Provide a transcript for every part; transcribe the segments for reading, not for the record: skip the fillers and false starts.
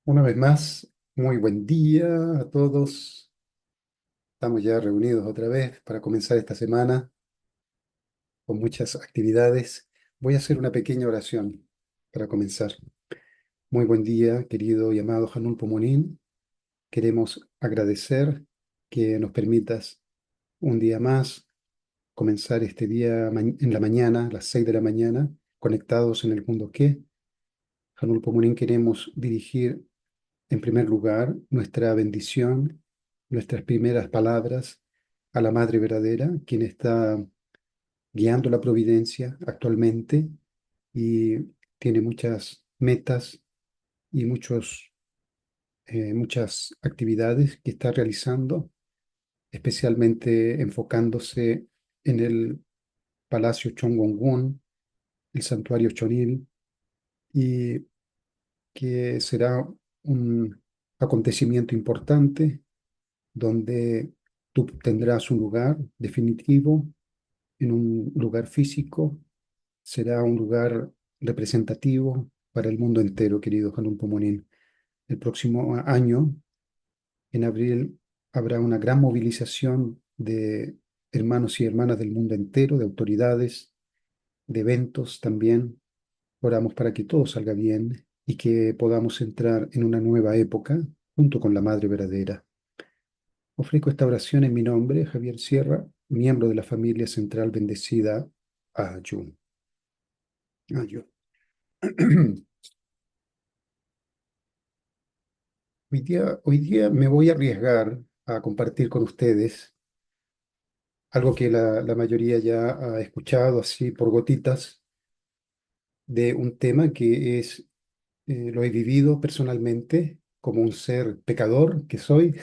Una vez más, muy buen día a todos. Estamos ya reunidos otra vez para comenzar esta semana con muchas actividades. Voy a hacer una pequeña oración para comenzar. Muy buen día, querido y amado Hanul Pomonín. Queremos agradecer que nos permitas un día más comenzar este día en la mañana, a las 6 de la mañana, conectados en el mundo que. Hanul Pomonín, queremos dirigir en primer lugar, nuestra bendición, nuestras primeras palabras a la Madre verdadera, quien está guiando la providencia actualmente y tiene muchas metas y muchas actividades que está realizando, especialmente enfocándose en el Palacio Chonggongun, el Santuario Chonil, y que será un acontecimiento importante donde tú tendrás un lugar definitivo, en un lugar físico, será un lugar representativo para el mundo entero, querido Jalún Pomonín. El próximo año, en abril, habrá una gran movilización de hermanos y hermanas del mundo entero, de autoridades, de eventos también. Oramos para que todo salga bien y que podamos entrar en una nueva época junto con la Madre verdadera. Ofrezco esta oración en mi nombre, Javier Sierra, miembro de la familia central bendecida Ayun. Ayun. Hoy día me voy a arriesgar a compartir con ustedes algo que la mayoría ya ha escuchado así por gotitas, de un tema que lo he vivido personalmente como un ser pecador que soy,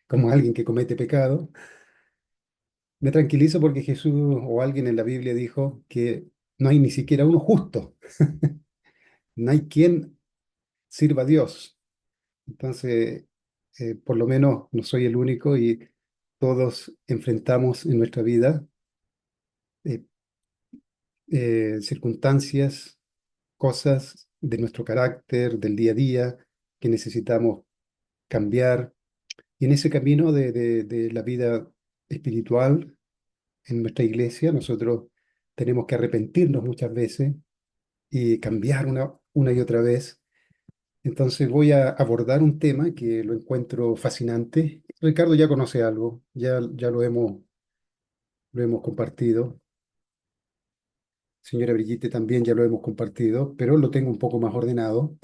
como alguien que comete pecado. Me tranquilizo porque Jesús o alguien en la Biblia dijo que no hay ni siquiera uno justo. No hay quien sirva a Dios. Entonces, por lo menos no soy el único y todos enfrentamos en nuestra vida eh, circunstancias, cosas de nuestro carácter, del día a día, que necesitamos cambiar. Y en ese camino de la vida espiritual en nuestra iglesia, nosotros tenemos que arrepentirnos muchas veces y cambiar una y otra vez. Entonces voy a abordar un tema que lo encuentro fascinante. Ricardo ya conoce algo, ya lo hemos compartido. Señora Brigitte también ya lo hemos compartido, pero lo tengo un poco más ordenado.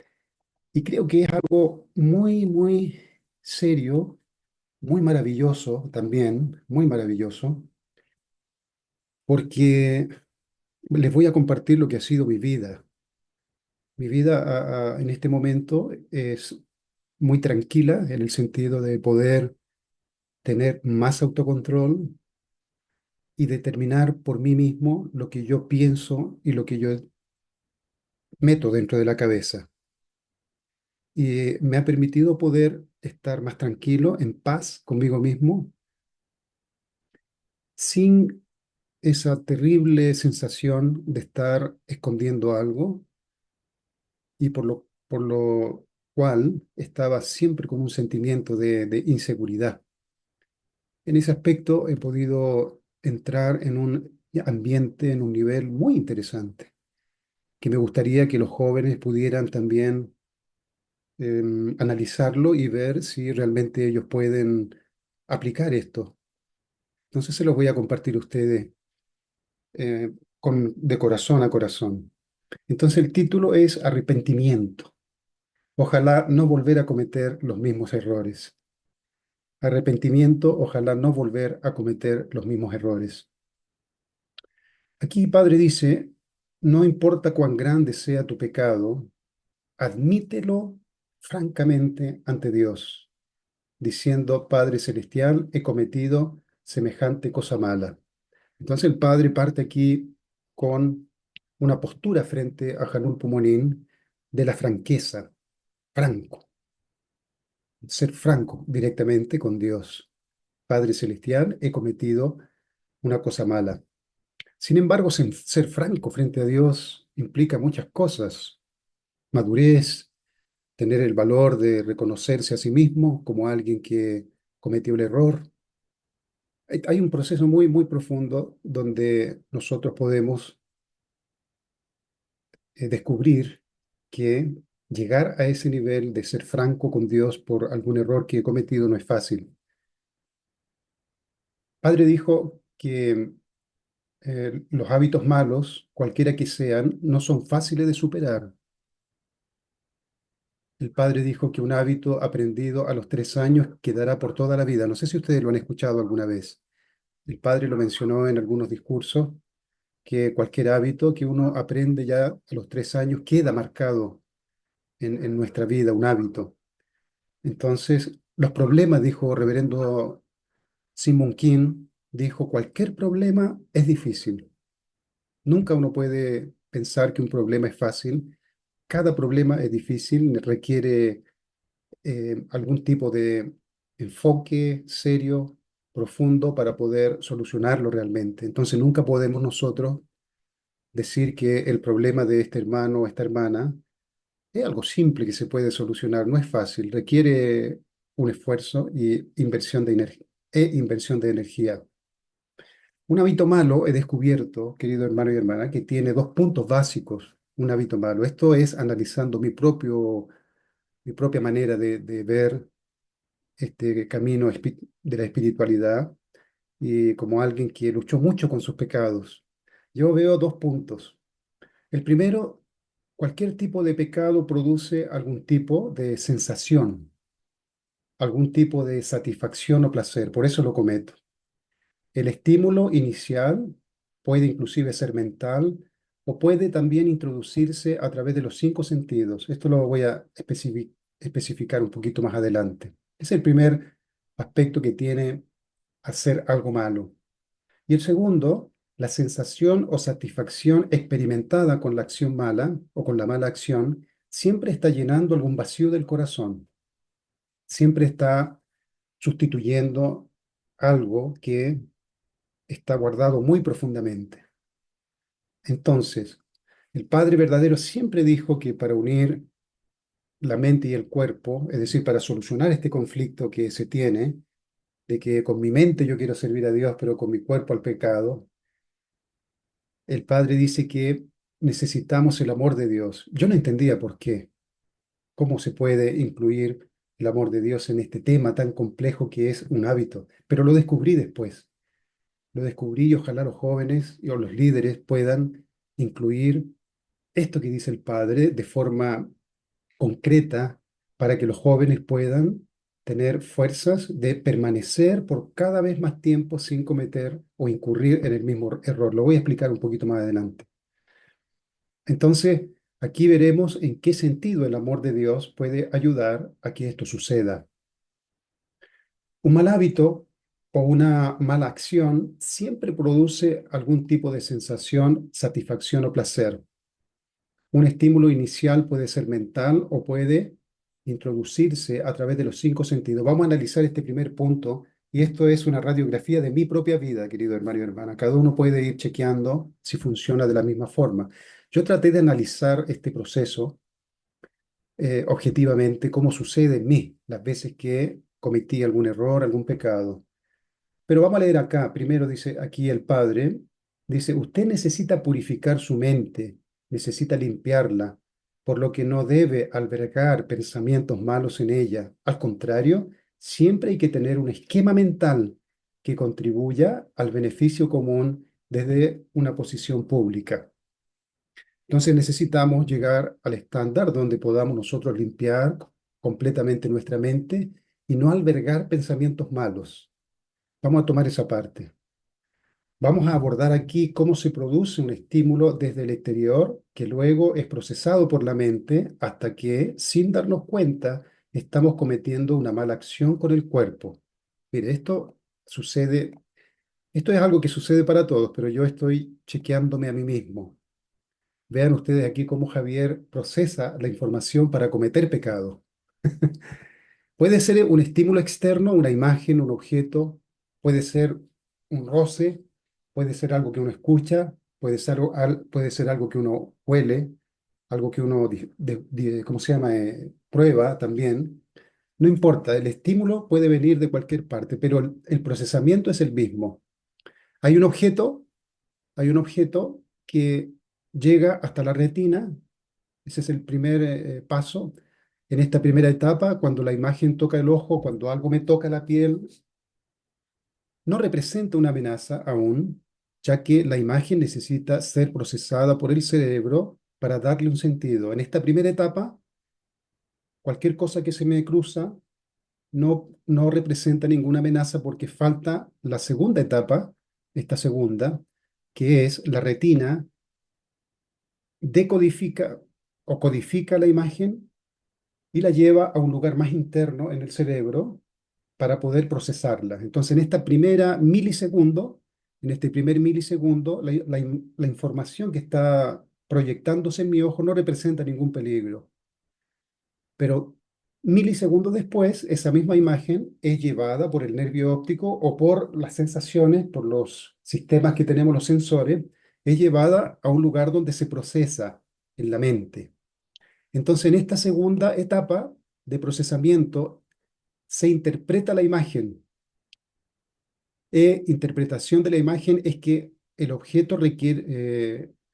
Y creo que es algo muy, muy serio, muy maravilloso también, muy maravilloso, porque les voy a compartir lo que ha sido mi vida. Mi vida en este momento es muy tranquila en el sentido de poder tener más autocontrol y determinar por mí mismo lo que yo pienso y lo que yo meto dentro de la cabeza. Y me ha permitido poder estar más tranquilo, en paz conmigo mismo, sin esa terrible sensación de estar escondiendo algo y por lo cual estaba siempre con un sentimiento de inseguridad. En ese aspecto he podido entrar en un ambiente, en un nivel muy interesante, que me gustaría que los jóvenes pudieran también analizarlo y ver si realmente ellos pueden aplicar esto. Entonces se los voy a compartir a ustedes de corazón a corazón. Entonces el título es Arrepentimiento. Ojalá no volver a cometer los mismos errores. Arrepentimiento, ojalá no volver a cometer los mismos errores. Aquí, Padre dice, no importa cuán grande sea tu pecado, admítelo francamente ante Dios, diciendo, Padre Celestial, he cometido semejante cosa mala. Entonces el Padre parte aquí con una postura frente a Hanul Pumonín de la franqueza, franco, ser franco directamente con Dios. Padre Celestial, he cometido una cosa mala. Sin embargo, ser franco frente a Dios implica muchas cosas: madurez, tener el valor de reconocerse a sí mismo como alguien que cometió el error. Hay un proceso muy, muy profundo donde nosotros podemos descubrir que llegar a ese nivel de ser franco con Dios por algún error que he cometido no es fácil. Padre dijo que los hábitos malos, cualquiera que sean, no son fáciles de superar. El padre dijo que un hábito aprendido a los 3 años quedará por toda la vida. No sé si ustedes lo han escuchado alguna vez. El padre lo mencionó en algunos discursos, que cualquier hábito que uno aprende ya a los 3 años queda marcado en nuestra vida, un hábito. Entonces, los problemas, dijo reverendo Simon King, dijo, cualquier problema es difícil. Nunca uno puede pensar que un problema es fácil. Cada problema es difícil, requiere algún tipo de enfoque serio, profundo, para poder solucionarlo realmente. Entonces, nunca podemos nosotros decir que el problema de este hermano o esta hermana es algo simple que se puede solucionar, no es fácil, requiere un esfuerzo y inversión de energía. Un hábito malo, he descubierto, querido hermano y hermana, que tiene dos puntos básicos, un hábito malo. Esto es analizando mi propia manera de ver este camino de la espiritualidad y como alguien que luchó mucho con sus pecados. Yo veo dos puntos. El primero, cualquier tipo de pecado produce algún tipo de sensación, algún tipo de satisfacción o placer, por eso lo cometo. El estímulo inicial puede inclusive ser mental o puede también introducirse a través de los 5 sentidos. Esto lo voy a especificar un poquito más adelante. Es el primer aspecto que tiene hacer algo malo. Y el segundo, la sensación o satisfacción experimentada con la acción mala o con la mala acción siempre está llenando algún vacío del corazón, siempre está sustituyendo algo que está guardado muy profundamente. Entonces, el Padre verdadero siempre dijo que para unir la mente y el cuerpo, es decir, para solucionar este conflicto que se tiene, de que con mi mente yo quiero servir a Dios, pero con mi cuerpo al pecado, el Padre dice que necesitamos el amor de Dios. Yo no entendía por qué, cómo se puede incluir el amor de Dios en este tema tan complejo que es un hábito, pero lo descubrí después. Lo descubrí y ojalá los jóvenes o los líderes puedan incluir esto que dice el Padre de forma concreta para que los jóvenes puedan tener fuerzas de permanecer por cada vez más tiempo sin cometer o incurrir en el mismo error. Lo voy a explicar un poquito más adelante. Entonces, aquí veremos en qué sentido el amor de Dios puede ayudar a que esto suceda. Un mal hábito o una mala acción siempre produce algún tipo de sensación, satisfacción o placer. Un estímulo inicial puede ser mental o puede introducirse a través de los 5 sentidos. Vamos a analizar este primer punto y esto es una radiografía de mi propia vida, querido hermano y hermana. Cada uno puede ir chequeando si funciona de la misma forma. Yo traté de analizar este proceso objetivamente, cómo sucede en mí las veces que cometí algún error, algún pecado. Pero vamos a leer acá. Primero dice aquí el Padre, dice, usted necesita purificar su mente, necesita limpiarla, por lo que no debe albergar pensamientos malos en ella. Al contrario, siempre hay que tener un esquema mental que contribuya al beneficio común desde una posición pública. Entonces necesitamos llegar al estándar donde podamos nosotros limpiar completamente nuestra mente y no albergar pensamientos malos. Vamos a tomar esa parte. Vamos a abordar aquí cómo se produce un estímulo desde el exterior que luego es procesado por la mente hasta que, sin darnos cuenta, estamos cometiendo una mala acción con el cuerpo. Mire, sucede, esto es algo que sucede para todos, pero yo estoy chequeándome a mí mismo. Vean ustedes aquí cómo Javier procesa la información para cometer pecado. Puede ser un estímulo externo, una imagen, un objeto, puede ser un roce, puede ser algo que uno escucha, puede ser algo que uno huele, algo que uno, ¿cómo se llama? Prueba también. No importa, el estímulo puede venir de cualquier parte, pero el procesamiento es el mismo. Hay un objeto, hay un objeto que llega hasta la retina. Ese es el primer paso. En esta primera etapa, cuando la imagen toca el ojo, cuando algo me toca la piel, no representa una amenaza aún, ya que la imagen necesita ser procesada por el cerebro para darle un sentido. En esta primera etapa, cualquier cosa que se me cruza no representa ninguna amenaza porque falta la segunda etapa, esta segunda, que es la retina decodifica o codifica la imagen y la lleva a un lugar más interno en el cerebro para poder procesarla. Entonces, en este primer milisegundo, la información que está proyectándose en mi ojo no representa ningún peligro. Pero milisegundos después, esa misma imagen es llevada por el nervio óptico o por las sensaciones, por los sistemas que tenemos, los sensores, es llevada a un lugar donde se procesa en la mente. Entonces, en esta segunda etapa de procesamiento, se interpreta la imagen. Interpretación de la imagen es que el objeto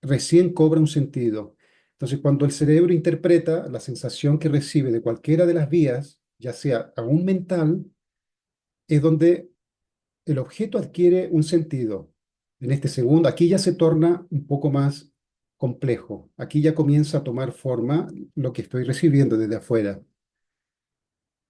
recién cobra un sentido. Entonces, cuando el cerebro interpreta la sensación que recibe de cualquiera de las vías, ya sea aún mental, es donde el objeto adquiere un sentido. En este segundo, aquí ya se torna un poco más complejo. Aquí ya comienza a tomar forma lo que estoy recibiendo desde afuera.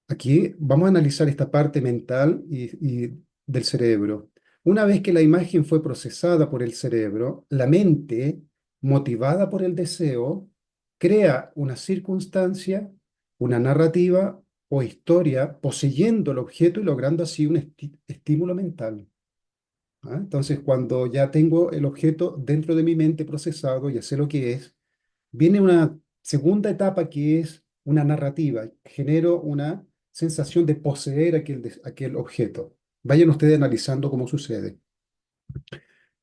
Aquí vamos a analizar esta parte mental y del cerebro. Una vez que la imagen fue procesada por el cerebro, la mente, motivada por el deseo, crea una circunstancia, una narrativa o historia poseyendo el objeto y logrando así un estímulo mental. ¿Ah? Entonces, cuando ya tengo el objeto dentro de mi mente procesado, ya sé lo que es, viene una segunda etapa que es una narrativa. Genero una sensación de poseer aquel objeto. Vayan ustedes analizando cómo sucede.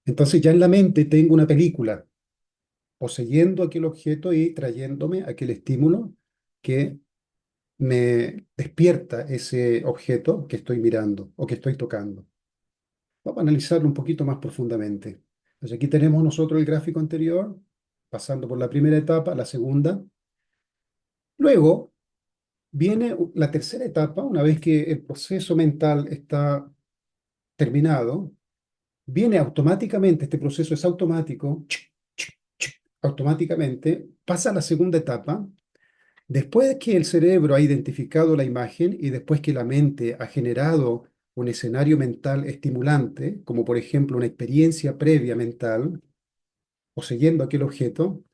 Entonces ya en la mente tengo una película poseyendo aquel objeto y trayéndome aquel estímulo que me despierta ese objeto que estoy mirando o que estoy tocando. Vamos a analizarlo un poquito más profundamente. Entonces aquí tenemos nosotros el gráfico anterior, pasando por la primera etapa, la segunda. Luego viene la tercera etapa, una vez que el proceso mental está terminado, viene automáticamente, este proceso es automático, automáticamente pasa a la segunda etapa. Después que el cerebro ha identificado la imagen y después que la mente ha generado un escenario mental estimulante, como por ejemplo una experiencia previa mental, poseyendo aquel objeto,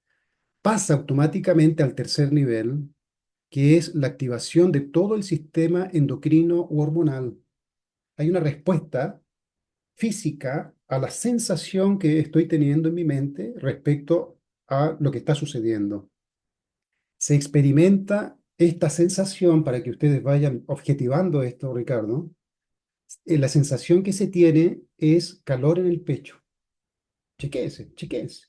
pasa automáticamente al tercer nivel, que es la activación de todo el sistema endocrino u hormonal. Hay una respuesta física a la sensación que estoy teniendo en mi mente respecto a lo que está sucediendo. Se experimenta esta sensación, para que ustedes vayan objetivando esto, Ricardo. La sensación que se tiene es calor en el pecho. Chequéese, chequéese.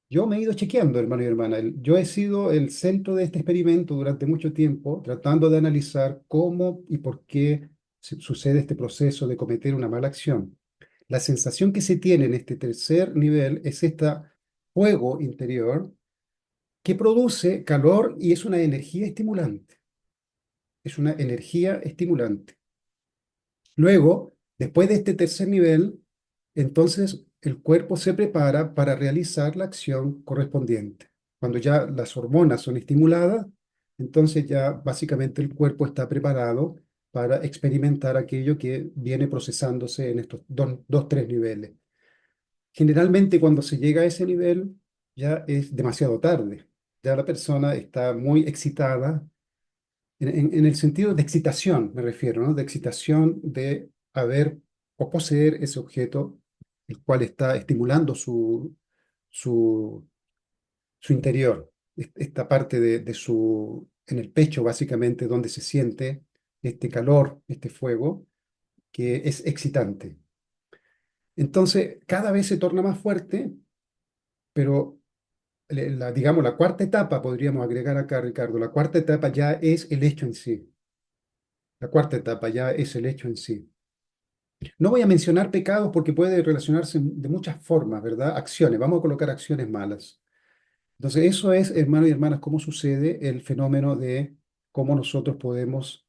Yo me he ido chequeando, hermano y hermana. Yo he sido el centro de este experimento durante mucho tiempo, tratando de analizar cómo y por qué sucede este proceso de cometer una mala acción. La sensación que se tiene en este tercer nivel es este fuego interior que produce calor y es una energía estimulante. Es una energía estimulante. Luego, después de este tercer nivel, entonces el cuerpo se prepara para realizar la acción correspondiente. Cuando ya las hormonas son estimuladas, entonces ya básicamente el cuerpo está preparado para experimentar aquello que viene procesándose en estos dos, tres niveles. Generalmente cuando se llega a ese nivel ya es demasiado tarde. Ya la persona está muy excitada, en el sentido de excitación, me refiero, ¿no? De excitación de haber o poseer ese objeto, el cual está estimulando su, su interior, esta parte en el pecho básicamente, donde se siente este calor, este fuego, que es excitante. Entonces, cada vez se torna más fuerte, pero digamos, la cuarta etapa, podríamos agregar acá, Ricardo, la cuarta etapa ya es el hecho en sí. La cuarta etapa ya es el hecho en sí. No voy a mencionar pecados porque puede relacionarse de muchas formas, ¿verdad? Acciones, vamos a colocar acciones malas. Entonces, eso es, hermanos y hermanas, cómo sucede el fenómeno de cómo nosotros podemos,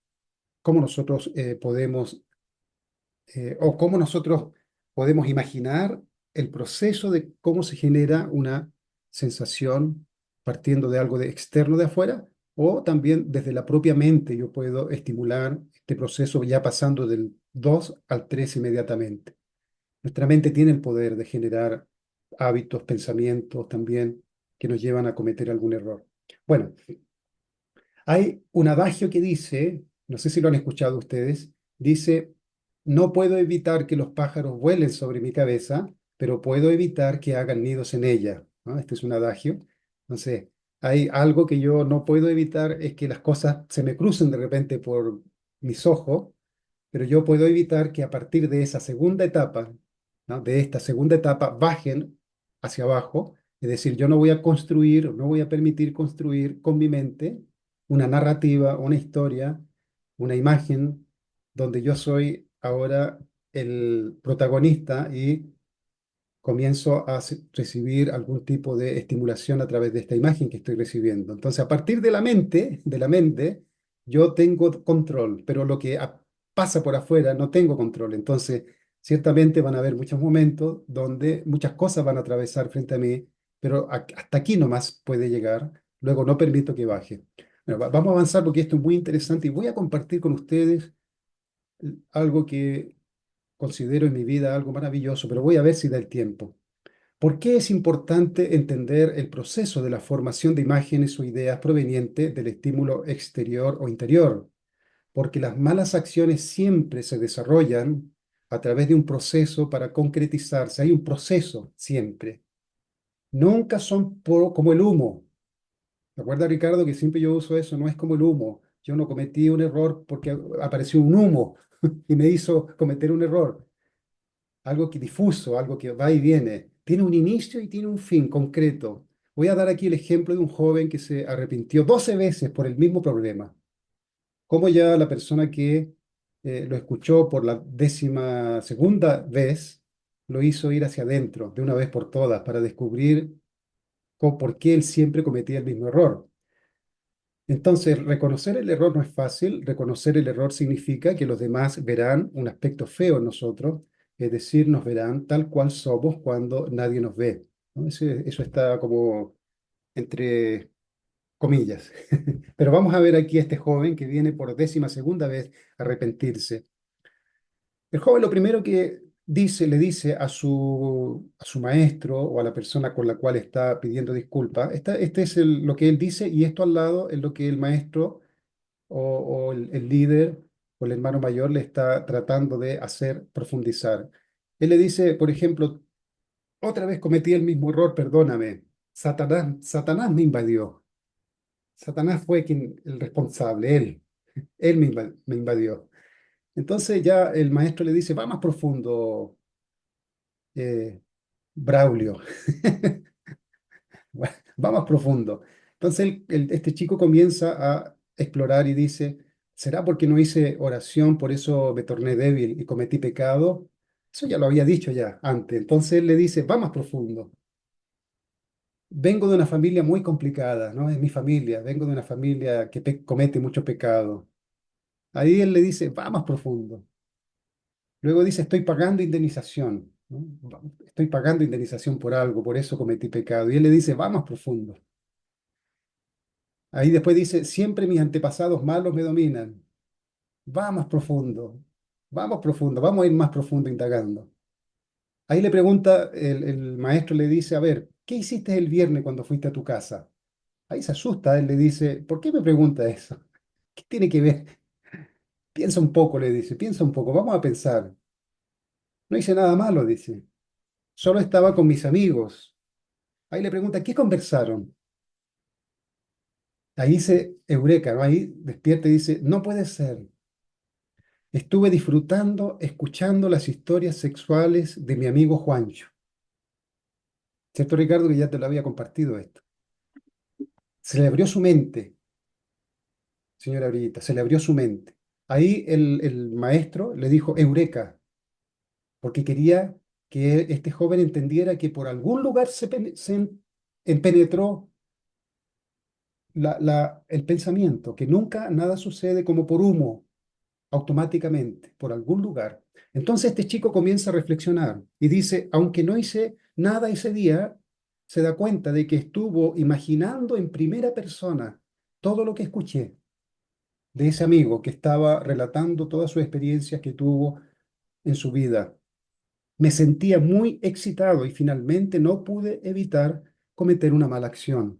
o cómo nosotros podemos imaginar el proceso de cómo se genera una sensación partiendo de algo de externo de afuera, o también desde la propia mente yo puedo estimular este proceso ya pasando del 2 al 3 inmediatamente. Nuestra mente tiene el poder de generar hábitos, pensamientos también que nos llevan a cometer algún error. Bueno, hay un adagio que dice, no sé si lo han escuchado ustedes, dice, no puedo evitar que los pájaros vuelen sobre mi cabeza, pero puedo evitar que hagan nidos en ella, ¿no? Este es un adagio. Entonces, hay algo que yo no puedo evitar, es que las cosas se me crucen de repente por mis ojos, pero yo puedo evitar que a partir de esa segunda etapa, ¿no? De esta segunda etapa, bajen hacia abajo. Es decir, yo no voy a construir, no voy a permitir construir con mi mente una narrativa, una historia, una imagen, donde yo soy ahora el protagonista y comienzo a recibir algún tipo de estimulación a través de esta imagen que estoy recibiendo. Entonces, a partir de la mente, yo tengo control, pero lo que pasa por afuera no tengo control. Entonces, ciertamente van a haber muchos momentos donde muchas cosas van a atravesar frente a mí, pero hasta aquí nomás puede llegar. Luego no permito que baje. Bueno, vamos a avanzar porque esto es muy interesante y voy a compartir con ustedes algo que considero en mi vida algo maravilloso, pero voy a ver si da el tiempo. ¿Por qué es importante entender el proceso de la formación de imágenes o ideas provenientes del estímulo exterior o interior? Porque las malas acciones siempre se desarrollan a través de un proceso para concretizarse. Hay un proceso siempre. Nunca son como el humo. Recuerda, Ricardo, que siempre yo uso eso, no es como el humo. Yo no cometí un error porque apareció un humo y me hizo cometer un error. Algo que difuso, algo que va y viene. Tiene un inicio y tiene un fin concreto. Voy a dar aquí el ejemplo de un joven que se arrepintió 12 veces por el mismo problema. Como ya la persona que lo escuchó por la 12ª vez lo hizo ir hacia adentro de una vez por todas para descubrir por qué él siempre cometía el mismo error. Entonces, reconocer el error no es fácil. Reconocer el error significa que los demás verán un aspecto feo en nosotros, es decir, nos verán tal cual somos cuando nadie nos ve, ¿no? Eso está como entre comillas. Pero vamos a ver aquí a este joven que viene por 12ª vez a arrepentirse. El joven lo primero que dice, le dice a su maestro o a la persona con la cual está pidiendo disculpas, este es lo que él dice y esto al lado es lo que el maestro o el líder o el hermano mayor le está tratando de hacer profundizar. Él le dice, por ejemplo, otra vez cometí el mismo error, perdóname. Satanás me invadió. Satanás fue el responsable, él me invadió. Entonces ya el maestro le dice, va más profundo, eh, Braulio. Va más profundo. Entonces este chico comienza a explorar y dice, ¿será porque no hice oración, por eso me torné débil y cometí pecado? Eso ya lo había dicho ya antes. Entonces él le dice, va más profundo. Vengo de una familia muy complicada, ¿no? Es mi familia, vengo de una familia que comete mucho pecado. Ahí él le dice, va más profundo. Luego dice, estoy pagando indemnización, ¿no? Estoy pagando indemnización por algo, por eso cometí pecado. Y él le dice, va más profundo. Ahí después dice, siempre mis antepasados malos me dominan. Va más profundo, vamos profundo, vamos a ir más profundo indagando. Ahí le pregunta, el maestro le dice, a ver, ¿qué hiciste el viernes cuando fuiste a tu casa? Ahí se asusta, él le dice, ¿por qué me pregunta eso? ¿Qué tiene que ver? Piensa un poco, le dice, piensa un poco, vamos a pensar. No hice nada malo, dice, solo estaba con mis amigos. Ahí le pregunta, ¿qué conversaron? Ahí dice, eureka, ¿no? Ahí despierta y dice, no puede ser. Estuve disfrutando, escuchando las historias sexuales de mi amigo Juancho. ¿Cierto, Ricardo, que ya te lo había compartido esto? Se le abrió su mente, señora Brillita, se le abrió su mente. Ahí el maestro le dijo, Eureka, porque quería que este joven entendiera que por algún lugar penetró el pensamiento, que nunca nada sucede como por humo, automáticamente, por algún lugar. Entonces este chico comienza a reflexionar y dice, aunque no hice nada ese día, se da cuenta de que estuvo imaginando en primera persona todo lo que escuché de ese amigo que estaba relatando todas sus experiencias que tuvo en su vida. Me sentía muy excitado y finalmente no pude evitar cometer una mala acción.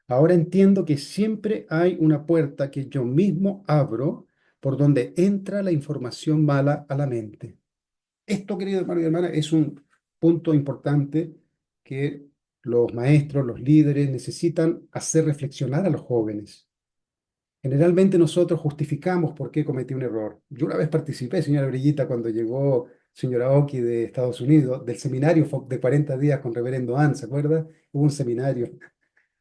Ahora entiendo que siempre hay una puerta que yo mismo abro por donde entra la información mala a la mente. Esto, querido hermano y hermana, es un punto importante que los maestros, los líderes necesitan hacer reflexionar a los jóvenes. Generalmente nosotros justificamos por qué cometí un error. Yo una vez participé, señora Brillita, cuando llegó señora Oki de Estados Unidos, del seminario de 40 días con Reverendo Ann, ¿se acuerda? Hubo un seminario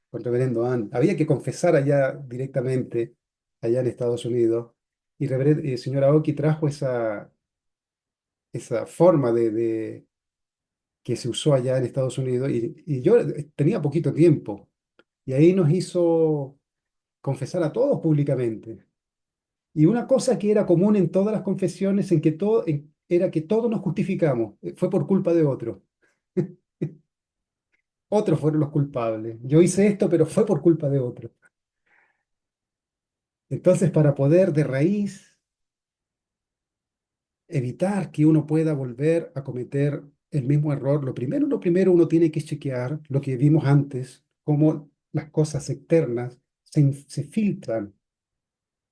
con Reverendo Ann. Había que confesar allá directamente, allá en Estados Unidos. Y señora Oki trajo esa forma que se usó allá en Estados Unidos y yo tenía poquito tiempo. Y ahí nos hizo confesar a todos públicamente. Y una cosa que era común en todas las confesiones era que todos nos justificamos. Fue por culpa de otro. Otros fueron los culpables. Yo hice esto, pero fue por culpa de otro. Entonces, para poder de raíz evitar que uno pueda volver a cometer el mismo error, lo primero uno tiene que chequear lo que vimos antes, cómo las cosas externas se filtran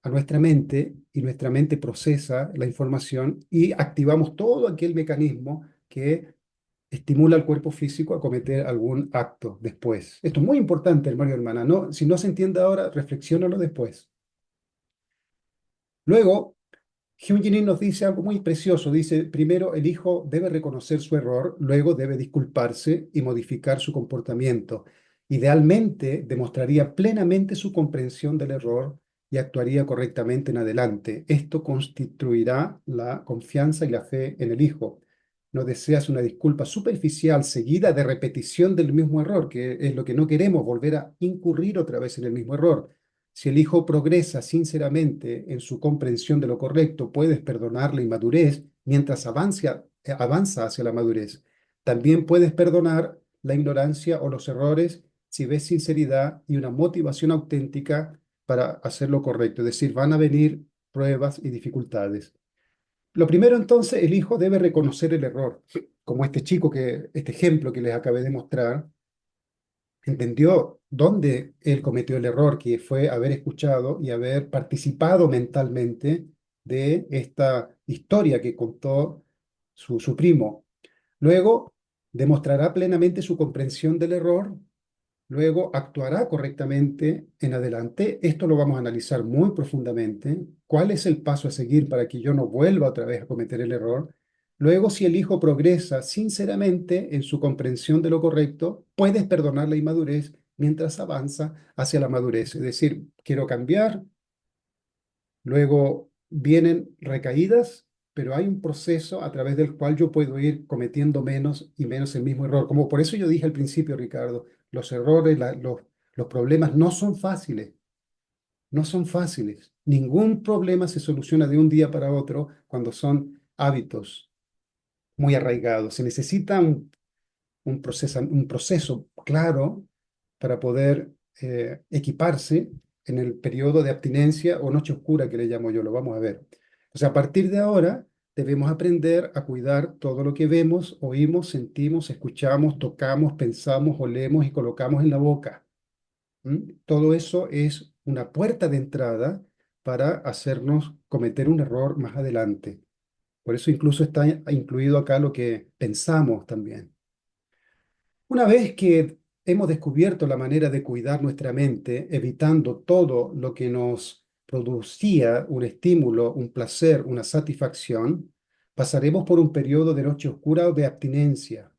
a nuestra mente y nuestra mente procesa la información y activamos todo aquel mecanismo que estimula al cuerpo físico a cometer algún acto después. Esto es muy importante, hermano y hermana. No, si no se entiende ahora, reflexiónalo después. Luego, Hyun-Jin nos dice algo muy precioso. Dice, primero, el hijo debe reconocer su error, luego debe disculparse y modificar su comportamiento. Idealmente, demostraría plenamente su comprensión del error y actuaría correctamente en adelante. Esto constituirá la confianza y la fe en el hijo. No deseas una disculpa superficial seguida de repetición del mismo error, que es lo que no queremos, volver a incurrir otra vez en el mismo error. Si el hijo progresa sinceramente en su comprensión de lo correcto, puedes perdonar la inmadurez mientras avanza hacia la madurez. También puedes perdonar la ignorancia o los errores si ves sinceridad y una motivación auténtica para hacer lo correcto. Es decir, van a venir pruebas y dificultades. Lo primero entonces, el hijo debe reconocer el error, como este ejemplo que les acabé de mostrar entendió dónde él cometió el error, que fue haber escuchado y haber participado mentalmente de esta historia que contó su primo. Luego, demostrará plenamente su comprensión del error. Luego, actuará correctamente en adelante. Esto lo vamos a analizar muy profundamente. ¿Cuál es el paso a seguir para que yo no vuelva otra vez a cometer el error? Luego, si el hijo progresa sinceramente en su comprensión de lo correcto, puedes perdonar la inmadurez mientras avanza hacia la madurez. Es decir, quiero cambiar, luego vienen recaídas, pero hay un proceso a través del cual yo puedo ir cometiendo menos y menos el mismo error. Como por eso yo dije al principio, Ricardo, los errores, los problemas no son fáciles, no son fáciles. Ningún problema se soluciona de un día para otro cuando son hábitos muy arraigados. Se necesita un proceso claro para poder equiparse en el periodo de abstinencia o noche oscura que le llamo yo, lo vamos a ver. O sea, a partir de ahora debemos aprender a cuidar todo lo que vemos, oímos, sentimos, escuchamos, tocamos, pensamos, olemos y colocamos en la boca. Todo eso es una puerta de entrada para hacernos cometer un error más adelante. Por eso incluso está incluido acá lo que pensamos también. Una vez que hemos descubierto la manera de cuidar nuestra mente, evitando todo lo que nos producía un estímulo, un placer, una satisfacción, pasaremos por un periodo de noche oscura o de abstinencia.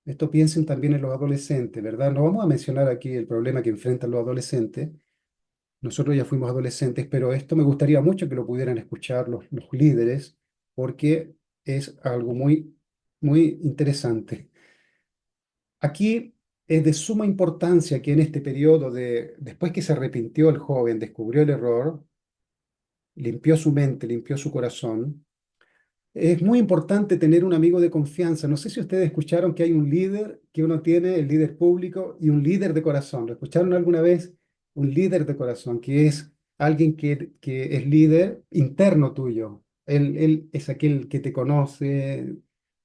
Esto piensen también en los adolescentes, ¿verdad? No vamos a mencionar aquí el problema que enfrentan los adolescentes. Nosotros ya fuimos adolescentes, pero esto me gustaría mucho que lo pudieran escuchar los líderes, porque es algo muy interesante. Aquí es de suma importancia que en este periodo después que se arrepintió el joven, descubrió el error, limpió su mente, limpió su corazón. Es muy importante tener un amigo de confianza. No sé si ustedes escucharon que hay un líder que uno tiene, el líder público, y un líder de corazón. ¿Lo escucharon alguna vez? Un líder de corazón, que es alguien que es líder interno tuyo. Él es aquel que te conoce,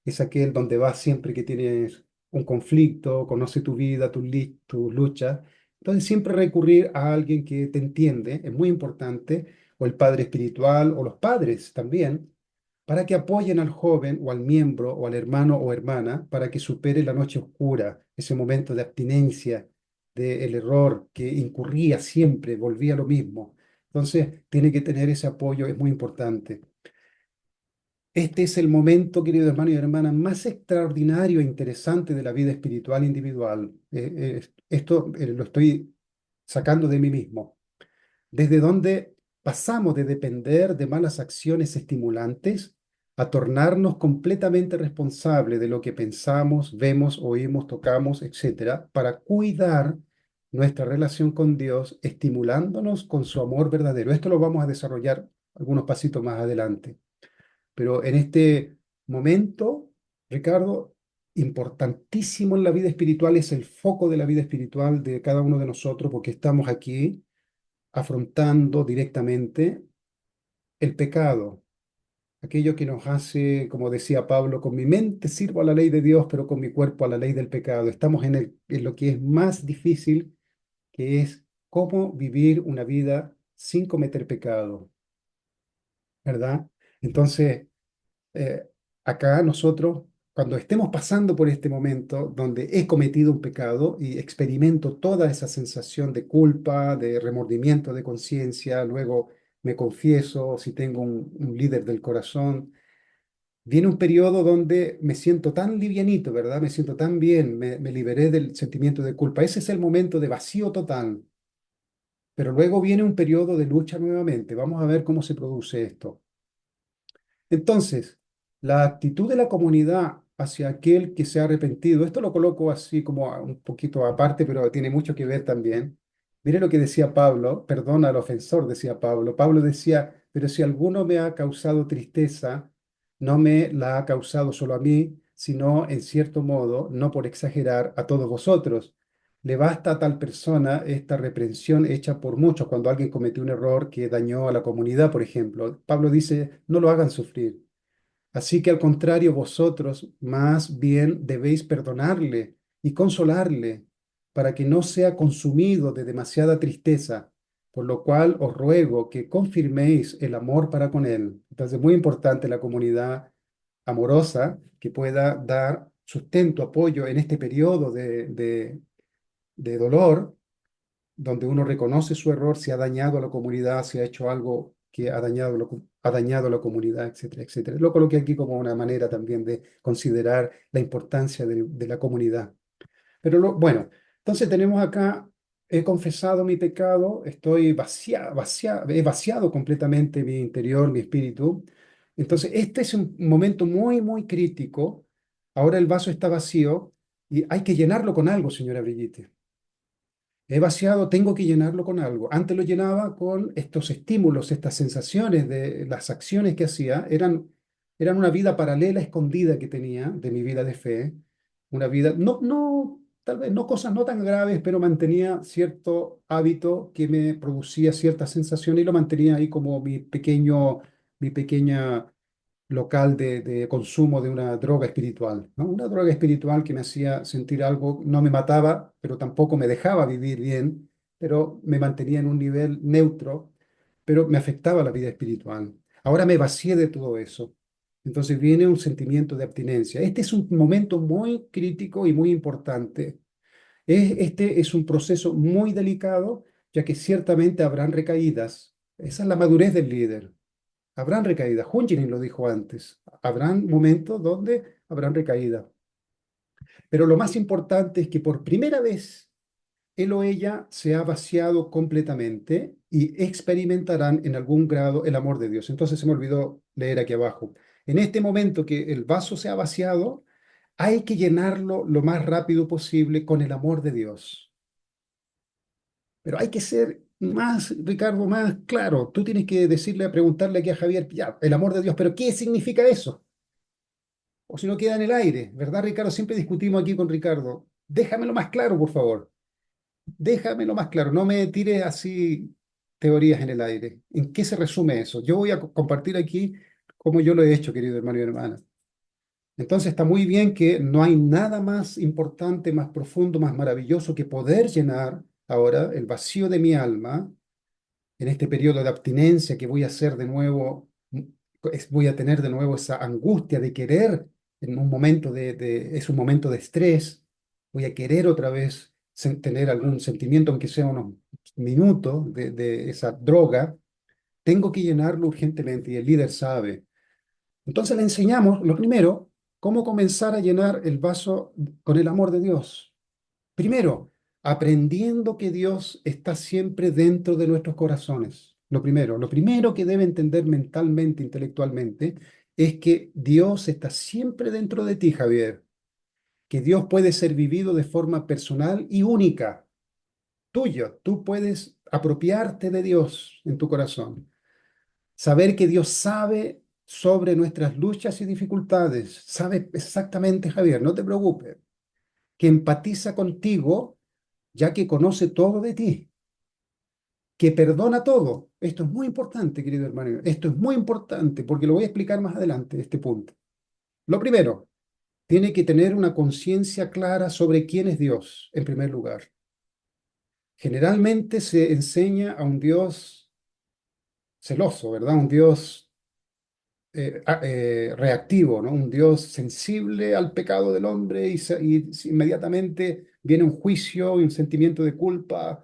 es aquel donde vas siempre que tienes un conflicto, conoce tu vida, tus luchas. Entonces, siempre recurrir a alguien que te entiende es muy importante, o el padre espiritual, o los padres también para que apoyen al joven o al miembro o al hermano o hermana para que supere la noche oscura, ese momento de abstinencia, del error que incurría siempre, volvía a lo mismo. Entonces, tiene que tener ese apoyo, es muy importante. Este es el momento, querido hermano y hermana, más extraordinario e interesante de la vida espiritual individual. Esto lo estoy sacando de mí mismo desde donde pasamos de depender de malas acciones estimulantes a tornarnos completamente responsables de lo que pensamos, vemos, oímos, tocamos, etcétera, para cuidar nuestra relación con Dios, estimulándonos con su amor verdadero. Esto lo vamos a desarrollar algunos pasitos más adelante. Pero en este momento, Ricardo, importantísimo en la vida espiritual es el foco de la vida espiritual de cada uno de nosotros, porque estamos aquí afrontando directamente el pecado, aquello que nos hace, como decía Pablo, con mi mente sirvo a la ley de Dios, pero con mi cuerpo a la ley del pecado. Estamos en lo que es más difícil, que es cómo vivir una vida sin cometer pecado, ¿verdad? Entonces, eh, acá nosotros, cuando estemos pasando por este momento donde he cometido un pecado y experimento toda esa sensación de culpa, de remordimiento de conciencia, luego me confieso si tengo un líder del corazón, viene un periodo donde me siento tan livianito, ¿verdad? Me siento tan bien, me liberé del sentimiento de culpa. Ese es el momento de vacío total, pero luego viene un periodo de lucha nuevamente. Vamos a ver cómo se produce esto. Entonces, la actitud de la comunidad hacia aquel que se ha arrepentido, esto lo coloco así como un poquito aparte, pero tiene mucho que ver también. Mire lo que decía Pablo, perdona al ofensor, decía Pablo. Pablo decía, pero si alguno me ha causado tristeza, no me la ha causado solo a mí, sino en cierto modo, no por exagerar, a todos vosotros. Le basta a tal persona esta reprensión hecha por muchos cuando alguien cometió un error que dañó a la comunidad, por ejemplo. Pablo dice, no lo hagan sufrir. Así que al contrario, vosotros más bien debéis perdonarle y consolarle para que no sea consumido de demasiada tristeza, por lo cual os ruego que confirméis el amor para con él. Entonces, muy importante la comunidad amorosa que pueda dar sustento, apoyo en este periodo de dolor donde uno reconoce su error, si ha dañado a la comunidad, si ha hecho algo que ha dañado a la comunidad, etcétera, etcétera. Lo coloqué aquí como una manera también de considerar la importancia de la comunidad. Pero bueno, entonces tenemos acá, he confesado mi pecado, estoy he vaciado completamente mi interior, mi espíritu. Entonces, este es un momento muy crítico. Ahora el vaso está vacío y hay que llenarlo con algo, señora Brigitte. He vaciado, tengo que llenarlo con algo. Antes lo llenaba con estos estímulos, estas sensaciones de las acciones que hacía. Eran una vida paralela, escondida que tenía de mi vida de fe. Una vida, tal vez no cosas no tan graves, pero mantenía cierto hábito que me producía cierta sensación y lo mantenía ahí como mi pequeña local de consumo de una droga espiritual, ¿no? Una droga espiritual que me hacía sentir algo, no me mataba, pero tampoco me dejaba vivir bien, pero me mantenía en un nivel neutro, pero me afectaba la vida espiritual. Ahora me vacié de todo eso. Entonces viene un sentimiento de abstinencia. Este es un momento muy crítico y muy importante. Este es un proceso muy delicado, ya que ciertamente habrán recaídas. Esa es la madurez del líder. Habrán recaídas. Junjinin lo dijo antes. Habrán momentos donde habrán recaídas. Pero lo más importante es que por primera vez él o ella se ha vaciado completamente y experimentarán en algún grado el amor de Dios. Entonces se me olvidó leer aquí abajo. En este momento que el vaso se ha vaciado, hay que llenarlo lo más rápido posible con el amor de Dios. Pero hay que ser más, Ricardo, más claro. Tú tienes que decirle, preguntarle aquí a Javier, ya, el amor de Dios, pero ¿qué significa eso? O si no queda en el aire, ¿verdad, Ricardo? Siempre discutimos aquí con Ricardo. Déjamelo más claro, por favor. Déjamelo más claro. No me tires así teorías en el aire. ¿En qué se resume eso? Yo voy a compartir aquí cómo yo lo he hecho, querido hermano y hermana. Entonces está muy bien que no hay nada más importante, más profundo, más maravilloso que poder llenar ahora el vacío de mi alma en este periodo de abstinencia que voy a hacer de nuevo, voy a tener de nuevo esa angustia de querer en un momento es un momento de estrés, voy a querer otra vez tener algún sentimiento, aunque sea unos minutos de esa droga, tengo que llenarlo urgentemente y el líder sabe. Entonces le enseñamos, lo primero, cómo comenzar a llenar el vaso con el amor de Dios. Primero, aprendiendo que Dios está siempre dentro de nuestros corazones. Lo primero que debe entender mentalmente, intelectualmente, es que Dios está siempre dentro de ti, Javier. Que Dios puede ser vivido de forma personal y única, tuyo. Tú puedes apropiarte de Dios en tu corazón. Saber que Dios sabe sobre nuestras luchas y dificultades. Sabe exactamente, Javier, no te preocupes. Que empatiza contigo ya que conoce todo de ti, que perdona todo. Esto es muy importante, querido hermano. Esto es muy importante porque lo voy a explicar más adelante, este punto. Lo primero, tiene que tener una conciencia clara sobre quién es Dios, en primer lugar. Generalmente se enseña a un Dios celoso, ¿verdad? Un Dios reactivo, ¿no? Un Dios sensible al pecado del hombre y inmediatamente viene un juicio y un sentimiento de culpa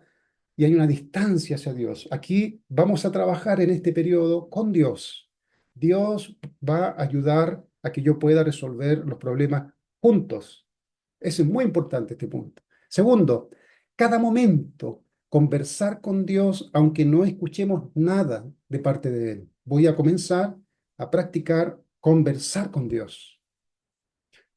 y hay una distancia hacia Dios. Aquí vamos a trabajar en este periodo con Dios. Dios va a ayudar a que yo pueda resolver los problemas juntos. Eso es muy importante este punto. Segundo, cada momento conversar con Dios aunque no escuchemos nada de parte de Él. Voy a comenzar a practicar conversar con Dios.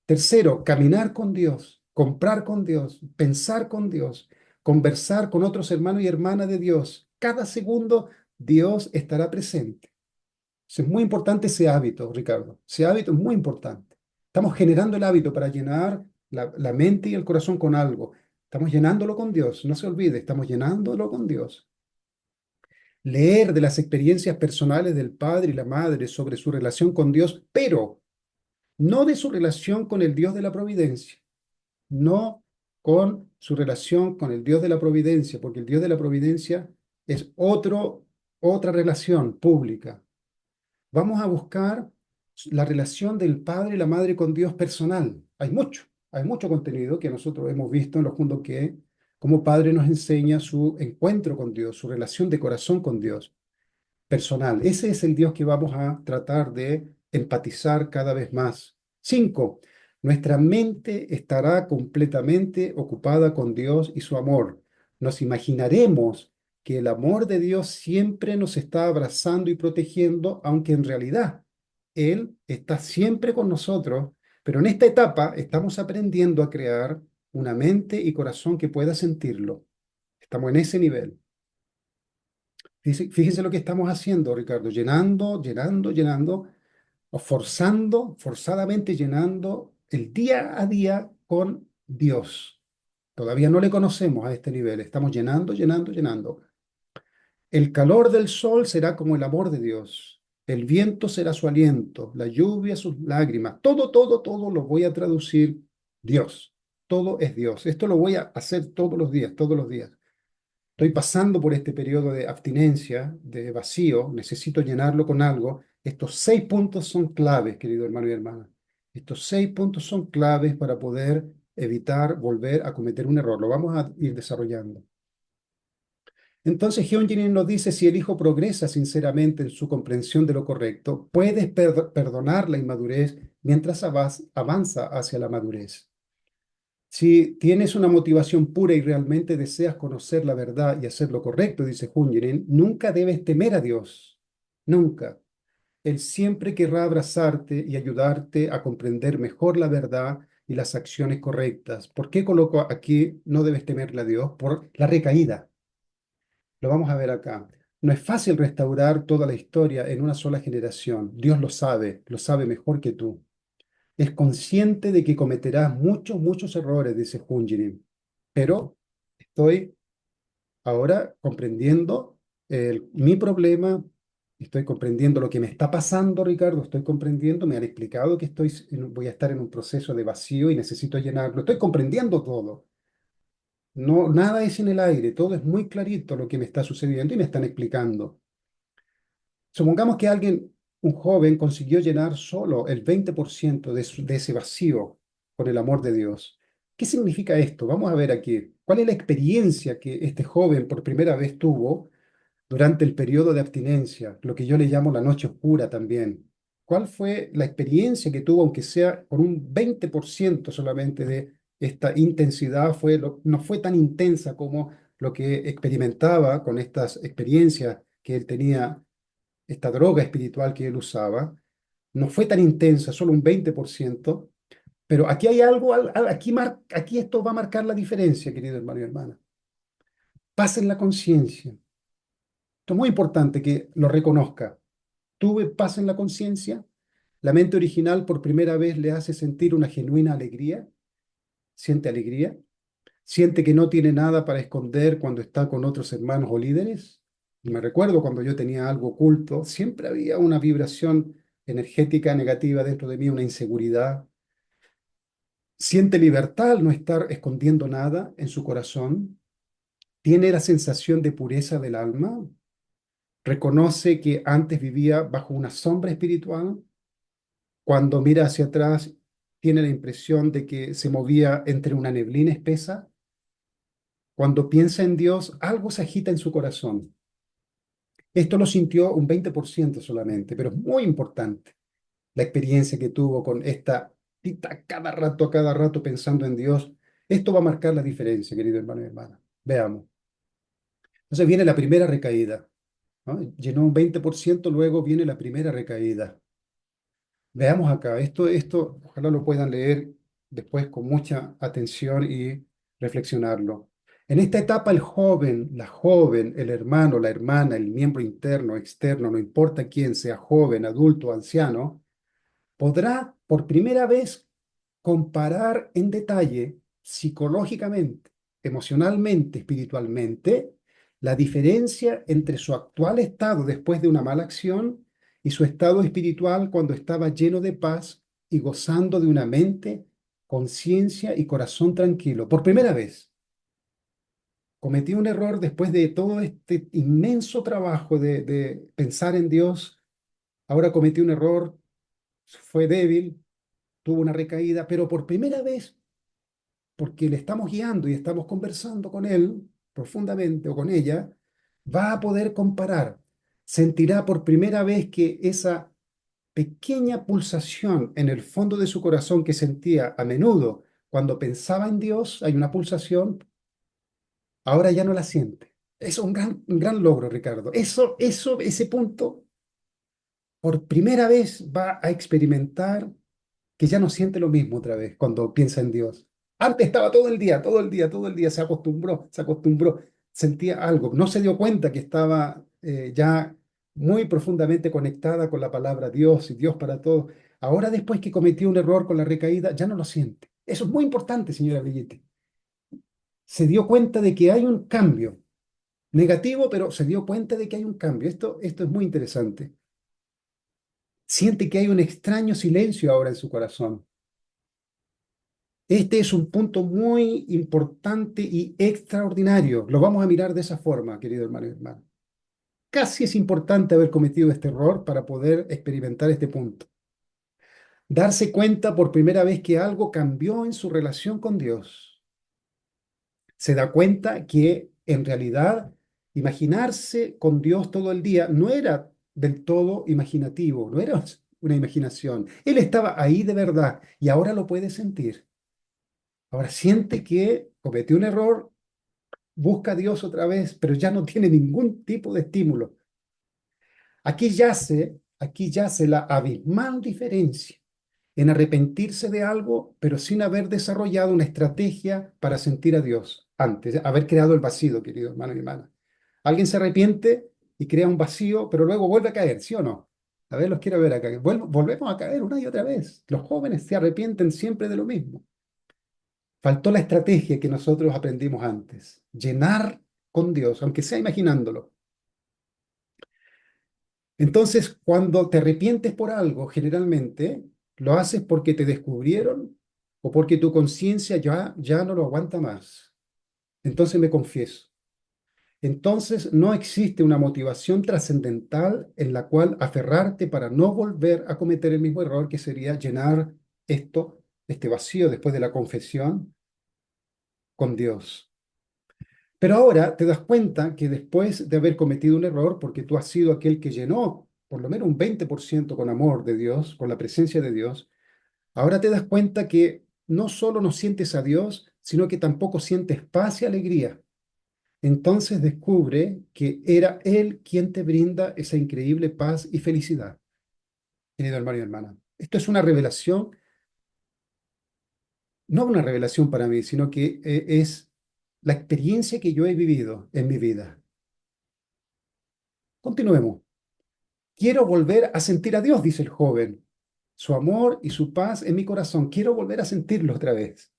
Tercero, caminar con Dios, comprar con Dios, pensar con Dios, conversar con otros hermanos y hermanas de Dios. Cada segundo Dios estará presente. Es muy importante ese hábito, Ricardo. Ese hábito es muy importante. Estamos generando el hábito para llenar la mente y el corazón con algo. Estamos llenándolo con Dios. No se olvide, estamos llenándolo con Dios. Leer de las experiencias personales del padre y la madre sobre su relación con Dios, pero no de su relación con el Dios de la providencia, no con su relación con el Dios de la providencia, porque el Dios de la providencia es otra relación pública. Vamos a buscar la relación del padre y la madre con Dios personal. Hay mucho contenido que nosotros hemos visto en los puntos que como padre nos enseña su encuentro con Dios, su relación de corazón con Dios personal. Ese es el Dios que vamos a tratar de empatizar cada vez más. Cinco, nuestra mente estará completamente ocupada con Dios y su amor. Nos imaginaremos que el amor de Dios siempre nos está abrazando y protegiendo, aunque en realidad Él está siempre con nosotros, pero en esta etapa estamos aprendiendo a crear una mente y corazón que pueda sentirlo. Estamos en ese nivel. Fíjense lo que estamos haciendo, Ricardo, llenando, llenando, llenando, o forzadamente llenando el día a día con Dios. Todavía no le conocemos a este nivel, estamos llenando, llenando, llenando. El calor del sol será como el amor de Dios, el viento será su aliento, la lluvia sus lágrimas, todo, todo, todo lo voy a traducir Dios. Todo es Dios. Esto lo voy a hacer todos los días, todos los días. Estoy pasando por este periodo de abstinencia, de vacío, necesito llenarlo con algo. Estos 6 puntos son claves, querido hermano y hermana. Estos 6 puntos son claves para poder evitar volver a cometer un error. Lo vamos a ir desarrollando. Entonces, Hyunjin nos dice, si el hijo progresa sinceramente en su comprensión de lo correcto, puedes perdonar la inmadurez mientras avanza hacia la madurez. Si tienes una motivación pura y realmente deseas conocer la verdad y hacer lo correcto, dice Jungerin, nunca debes temer a Dios. Nunca. Él siempre querrá abrazarte y ayudarte a comprender mejor la verdad y las acciones correctas. ¿Por qué coloco aquí no debes temerle a Dios? Por la recaída. Lo vamos a ver acá. No es fácil restaurar toda la historia en una sola generación. Dios lo sabe mejor que tú. Es consciente de que cometerás muchos errores, dice Junjirin. Pero estoy ahora comprendiendo mi problema, estoy comprendiendo lo que me está pasando, Ricardo, estoy comprendiendo, me han explicado que voy a estar en un proceso de vacío y necesito llenarlo. Estoy comprendiendo todo. No, nada es en el aire, todo es muy clarito lo que me está sucediendo y me están explicando. Supongamos que un joven, consiguió llenar solo el 20% de ese vacío con el amor de Dios. ¿Qué significa esto? Vamos a ver aquí. ¿Cuál es la experiencia que este joven por primera vez tuvo durante el periodo de abstinencia, lo que yo le llamo la noche oscura también? ¿Cuál fue la experiencia que tuvo, aunque sea con un 20% solamente de esta intensidad? No fue tan intensa como lo que experimentaba con estas experiencias que él tenía, esta droga espiritual que él usaba. No fue tan intensa, solo un 20%, pero aquí hay algo, aquí esto va a marcar la diferencia, querido hermano y hermana. Paz en la conciencia. Esto es muy importante que lo reconozca. Tuve paz en la conciencia. La mente original por primera vez le hace sentir una genuina alegría. Siente alegría. Siente que no tiene nada para esconder cuando está con otros hermanos o líderes. Y me recuerdo cuando yo tenía algo oculto, siempre había una vibración energética negativa dentro de mí, una inseguridad. Siente libertad al no estar escondiendo nada en su corazón. Tiene la sensación de pureza del alma. Reconoce que antes vivía bajo una sombra espiritual. Cuando mira hacia atrás, tiene la impresión de que se movía entre una neblina espesa. Cuando piensa en Dios, algo se agita en su corazón. Esto lo sintió un 20% solamente, pero es muy importante la experiencia que tuvo con esta cita a cada rato pensando en Dios. Esto va a marcar la diferencia, querido hermano y hermana. Veamos. Entonces viene la primera recaída, ¿no? Llenó un 20%, luego viene la primera recaída. Veamos acá, esto ojalá lo puedan leer después con mucha atención y reflexionarlo. En esta etapa el joven, la joven, el hermano, la hermana, el miembro interno, externo, no importa quién sea, joven, adulto, anciano, podrá por primera vez comparar en detalle, psicológicamente, emocionalmente, espiritualmente, la diferencia entre su actual estado después de una mala acción y su estado espiritual cuando estaba lleno de paz y gozando de una mente, conciencia y corazón tranquilo. Por primera vez cometí un error después de todo este inmenso trabajo de pensar en Dios. Ahora cometí un error, fue débil, tuvo una recaída, pero por primera vez, porque le estamos guiando y estamos conversando con él profundamente o con ella, va a poder comparar. Sentirá por primera vez que esa pequeña pulsación en el fondo de su corazón que sentía a menudo cuando pensaba en Dios, hay una pulsación, ahora ya no la siente. Es un gran logro, Ricardo. Ese punto, por primera vez va a experimentar que ya no siente lo mismo otra vez cuando piensa en Dios. Antes estaba todo el día, se acostumbró, sentía algo, no se dio cuenta que estaba ya muy profundamente conectada con la palabra Dios y Dios para todos. Ahora, después que cometió un error con la recaída, ya no lo siente. Eso es muy importante, señora Brigitte. Se dio cuenta de que hay un cambio negativo, pero se dio cuenta de que hay un cambio. Esto es muy interesante. Siente que hay un extraño silencio ahora en su corazón. Este es un punto muy importante y extraordinario. Lo vamos a mirar de esa forma, querido hermano y hermana. Casi es importante haber cometido este error para poder experimentar este punto. Darse cuenta por primera vez que algo cambió en su relación con Dios. Se da cuenta que en realidad imaginarse con Dios todo el día no era del todo imaginativo, no era una imaginación. Él estaba ahí de verdad y ahora lo puede sentir. Ahora siente que cometió un error, busca a Dios otra vez, pero ya no tiene ningún tipo de estímulo. Aquí yace la abismal diferencia en arrepentirse de algo, pero sin haber desarrollado una estrategia para sentir a Dios antes, haber creado el vacío, querido hermano y hermana. Alguien se arrepiente y crea un vacío, pero luego vuelve a caer, ¿sí o no? A ver, los quiero ver acá. Volvemos a caer una y otra vez. Los jóvenes se arrepienten siempre de lo mismo. Faltó la estrategia que nosotros aprendimos antes, llenar con Dios, aunque sea imaginándolo. Entonces, cuando te arrepientes por algo, generalmente lo haces porque te descubrieron o porque tu conciencia ya no lo aguanta más. Entonces me confieso. Entonces no existe una motivación trascendental en la cual aferrarte para no volver a cometer el mismo error que sería llenar este vacío después de la confesión con Dios. Pero ahora te das cuenta que después de haber cometido un error, porque tú has sido aquel que llenó por lo menos un 20% con amor de Dios, con la presencia de Dios, ahora te das cuenta que no solo no sientes a Dios, sino que tampoco sientes paz y alegría. Entonces descubre que era Él quien te brinda esa increíble paz y felicidad, querido hermano y hermana. Esto es una revelación, no una revelación para mí, sino que es la experiencia que yo he vivido en mi vida. Continuemos. Quiero volver a sentir a Dios, dice el joven, su amor y su paz en mi corazón. Quiero volver a sentirlo otra vez.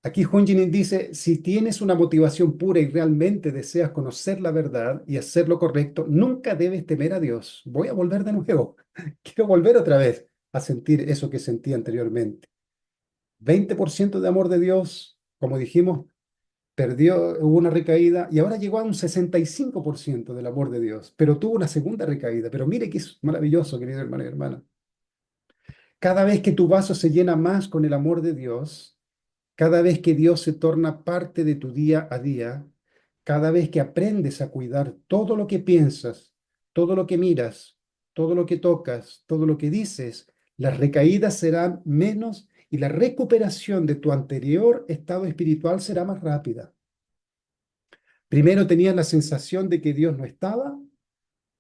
Aquí Junjinin dice, si tienes una motivación pura y realmente deseas conocer la verdad y hacer lo correcto, nunca debes temer a Dios. Voy a volver de nuevo. Quiero volver otra vez a sentir eso que sentí anteriormente. 20% de amor de Dios, como dijimos, hubo una recaída y ahora llegó a un 65% del amor de Dios, pero tuvo una segunda recaída. Pero mire que es maravilloso, querido hermano y hermana. Cada vez que tu vaso se llena más con el amor de Dios, cada vez que Dios se torna parte de tu día a día, cada vez que aprendes a cuidar todo lo que piensas, todo lo que miras, todo lo que tocas, todo lo que dices, las recaídas serán menos y la recuperación de tu anterior estado espiritual será más rápida. Primero tenías la sensación de que Dios no estaba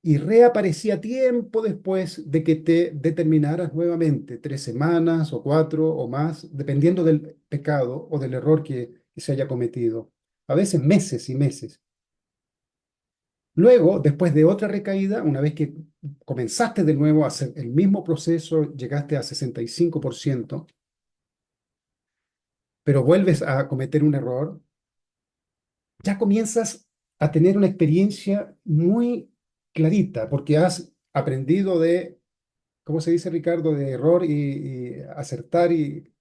y reaparecía tiempo después de que te determinaras nuevamente, 3 semanas o 4 o más, dependiendo del pecado o del error que se haya cometido. A veces meses y meses. Luego, después de otra recaída, una vez que comenzaste de nuevo a hacer el mismo proceso, llegaste a 65%, pero vuelves a cometer un error, ya comienzas a tener una experiencia muy clarita, porque has aprendido de, ¿cómo se dice, Ricardo? De error y acertar y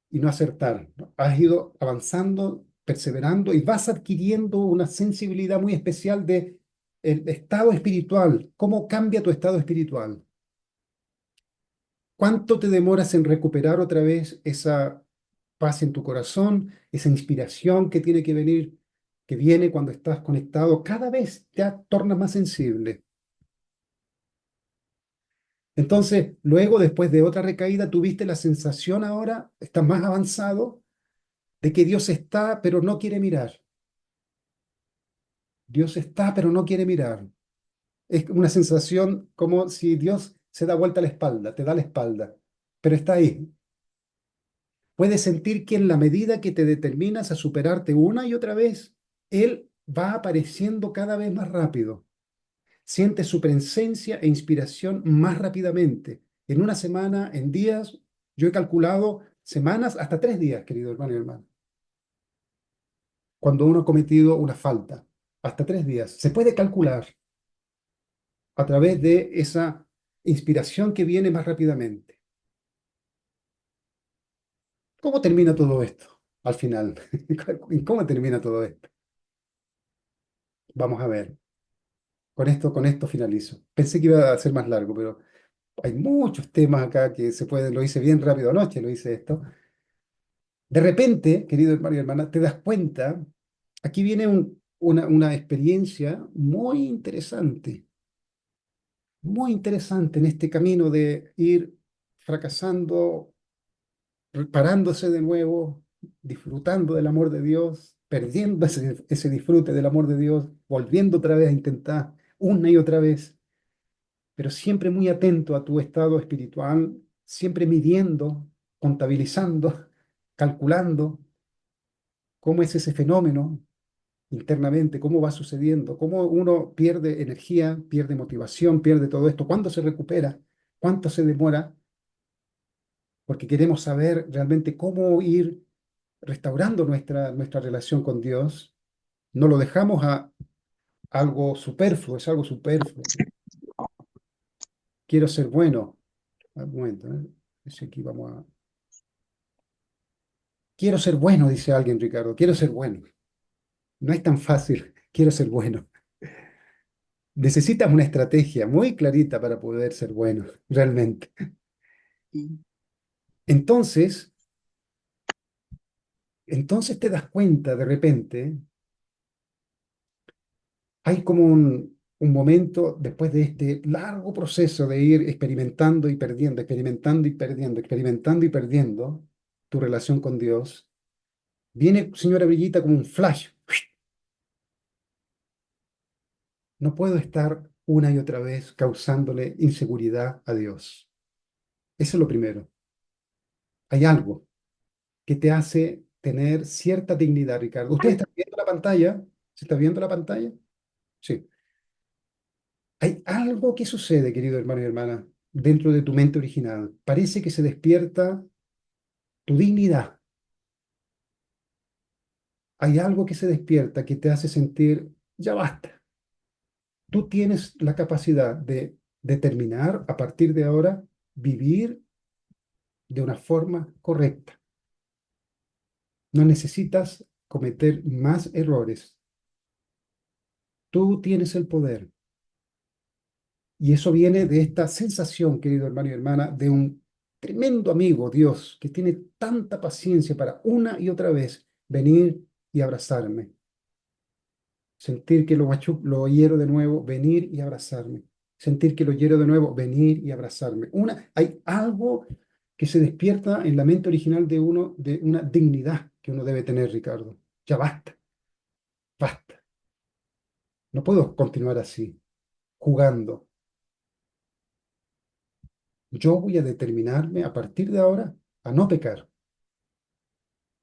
no acertar, ¿no? Has ido avanzando, perseverando y vas adquiriendo una sensibilidad muy especial de el estado espiritual, cómo cambia tu estado espiritual. ¿Cuánto te demoras en recuperar otra vez esa paz en tu corazón, esa inspiración que tiene que venir, que viene cuando estás conectado? Cada vez te tornas más sensible. Entonces, luego, después de otra recaída, tuviste la sensación ahora, estás más avanzado, de que Dios está, pero no quiere mirar. Dios está, pero no quiere mirar. Es una sensación como si Dios se da vuelta a la espalda, te da la espalda, pero está ahí. Puedes sentir que en la medida que te determinas a superarte una y otra vez, Él va apareciendo cada vez más rápido. Sientes su presencia e inspiración más rápidamente. En una semana, en días, yo he calculado semanas hasta 3 días, querido hermano y hermana. Cuando uno ha cometido una falta, hasta 3 días. Se puede calcular a través de esa inspiración que viene más rápidamente. ¿Cómo termina todo esto al final? ¿Y cómo termina todo esto? Vamos a ver. Con esto finalizo. Pensé que iba a ser más largo, pero hay muchos temas acá que se pueden, lo hice bien rápido anoche, lo hice esto. De repente, querido hermano y hermana, te das cuenta, aquí viene una experiencia muy interesante en este camino de ir fracasando parándose de nuevo, disfrutando del amor de Dios, perdiendo ese disfrute del amor de Dios, volviendo otra vez a intentar una y otra vez, pero siempre muy atento a tu estado espiritual, siempre midiendo, contabilizando, calculando cómo es ese fenómeno internamente, cómo va sucediendo, cómo uno pierde energía, pierde motivación, pierde todo esto, cuándo se recupera, cuánto se demora, porque queremos saber realmente cómo ir restaurando nuestra relación con Dios. No lo dejamos a algo superfluo, es algo superfluo. Quiero ser bueno. Un momento, ¿eh? Dice aquí vamos a... Quiero ser bueno, dice alguien, Ricardo. Quiero ser bueno. No es tan fácil. Quiero ser bueno. Necesitas una estrategia muy clarita para poder ser bueno, realmente. Entonces, entonces te das cuenta de repente, hay como un momento después de este largo proceso de ir experimentando y perdiendo, experimentando y perdiendo, experimentando y perdiendo tu relación con Dios. Viene, señora Brillita, como un flash. No puedo estar una y otra vez causándole inseguridad a Dios. Eso es lo primero. Hay algo que te hace tener cierta dignidad, Ricardo. ¿Usted está viendo la pantalla? ¿Se está viendo la pantalla? Sí. Hay algo que sucede, querido hermano y hermana, dentro de tu mente original. Parece que se despierta tu dignidad. Hay algo que se despierta que te hace sentir, ya basta. Tú tienes la capacidad de determinar a partir de ahora vivir de una forma correcta. No necesitas cometer más errores. Tú tienes el poder. Y eso viene de esta sensación, querido hermano y hermana, de un tremendo amigo, Dios, que tiene tanta paciencia para una y otra vez venir y abrazarme. Sentir que lo hiero de nuevo, venir y abrazarme. Sentir que lo hiero de nuevo, venir y abrazarme. Hay algo que se despierta en la mente original de uno, de una dignidad que uno debe tener, Ricardo. Ya basta, basta. No puedo continuar así, jugando. Yo voy a determinarme a partir de ahora a no pecar,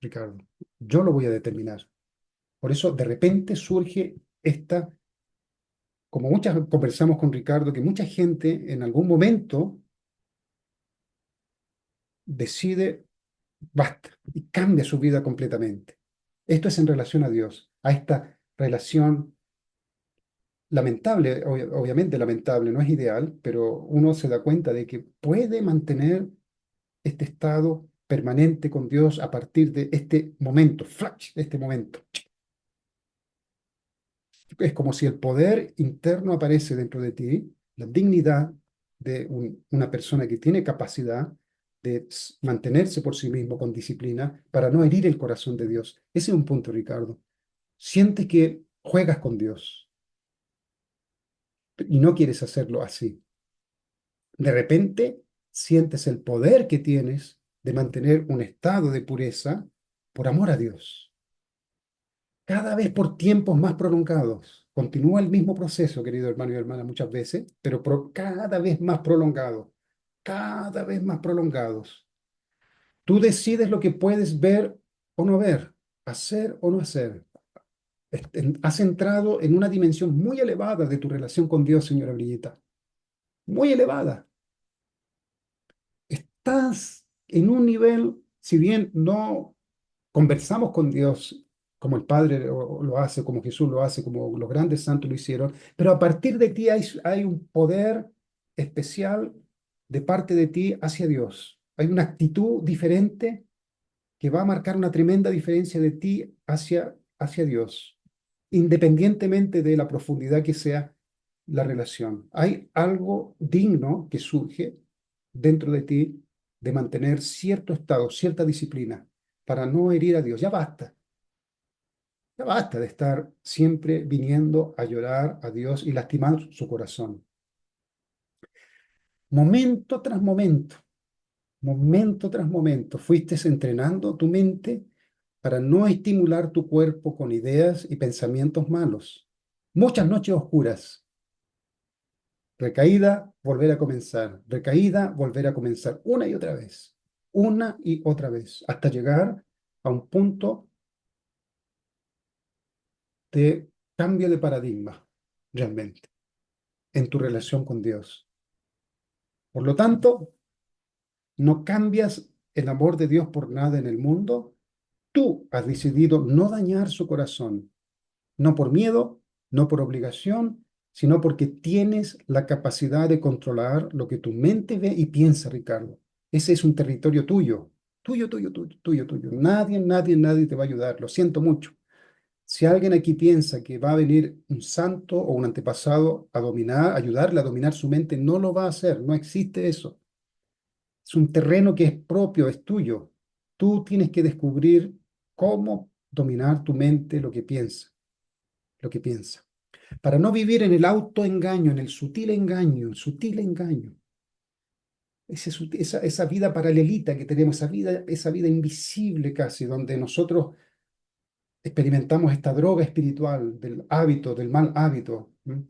Ricardo. Yo lo voy a determinar. Por eso de repente surge esta, como muchas conversamos con Ricardo, que mucha gente en algún momento decide, basta, y cambia su vida completamente. Esto es en relación a Dios, a esta relación lamentable, obviamente lamentable, no es ideal, pero uno se da cuenta de que puede mantener este estado permanente con Dios a partir de este momento, flash, de este momento. Es como si el poder interno aparece dentro de ti, la dignidad de una persona que tiene capacidad de mantenerse por sí mismo con disciplina para no herir el corazón de Dios. Ese es un punto, Ricardo. Sientes que juegas con Dios y no quieres hacerlo así. De repente sientes el poder que tienes de mantener un estado de pureza por amor a Dios. Cada vez por tiempos más prolongados. Continúa el mismo proceso, querido hermano y hermana, muchas veces, pero cada vez más prolongado, cada vez más prolongados. Tú decides lo que puedes ver o no ver, hacer o no hacer. Has entrado en una dimensión muy elevada de tu relación con Dios, señora Brillita, muy elevada. Estás en un nivel, si bien no conversamos con Dios como el Padre lo hace, como Jesús lo hace, como los grandes santos lo hicieron, pero a partir de ti hay un poder especial de parte de ti hacia Dios. Hay una actitud diferente que va a marcar una tremenda diferencia de ti hacia Dios, independientemente de la profundidad que sea la relación. Hay algo digno que surge dentro de ti de mantener cierto estado, cierta disciplina, para no herir a Dios. Ya basta de estar siempre viniendo a llorar a Dios y lastimar su corazón. Momento tras momento. Momento tras momento, fuiste entrenando tu mente para no estimular tu cuerpo con ideas y pensamientos malos. Muchas noches oscuras, recaída, volver a comenzar, recaída, volver a comenzar, una y otra vez, hasta llegar a un punto de cambio de paradigma, realmente, en tu relación con Dios. Por lo tanto, no cambias el amor de Dios por nada en el mundo. Tú has decidido no dañar su corazón, no por miedo, no por obligación, sino porque tienes la capacidad de controlar lo que tu mente ve y piensa, Ricardo. Ese es un territorio tuyo, tuyo, tuyo, tuyo, tuyo, tuyo. Nadie te va a ayudar. Lo siento mucho. Si alguien aquí piensa que va a venir un santo o un antepasado a dominar, ayudarle a dominar su mente, no lo va a hacer. No existe eso. Es un terreno que es propio, es tuyo. Tú tienes que descubrir cómo dominar tu mente, lo que piensa, para no vivir en el autoengaño, en el sutil engaño, esa vida paralelita que tenemos, esa vida invisible casi, donde nosotros experimentamos esta droga espiritual del hábito, del mal hábito. ¿M?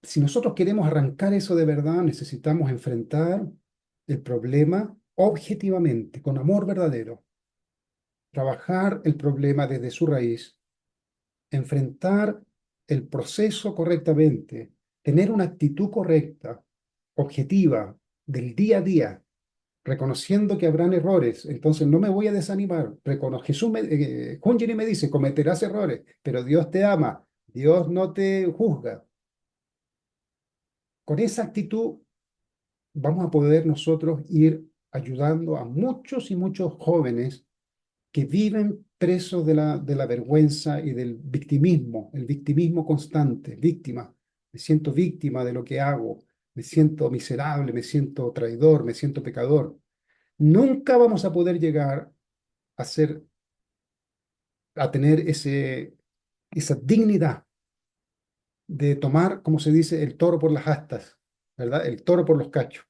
Si nosotros queremos arrancar eso de verdad, necesitamos enfrentar el problema objetivamente, con amor verdadero, trabajar el problema desde su raíz, enfrentar el proceso correctamente, tener una actitud correcta, objetiva, del día a día, reconociendo que habrán errores. Entonces no me voy a desanimar. Junjini me dice, cometerás errores, pero Dios te ama, Dios no te juzga. Con esa actitud vamos a poder nosotros ir ayudando a muchos y muchos jóvenes que viven presos de la vergüenza y del victimismo, el victimismo constante, víctima. Me siento víctima de lo que hago, me siento miserable, me siento traidor, me siento pecador. Nunca vamos a poder llegar a ser, a tener esa dignidad de tomar, como se dice, el toro por las astas, ¿verdad? El toro por los cachos.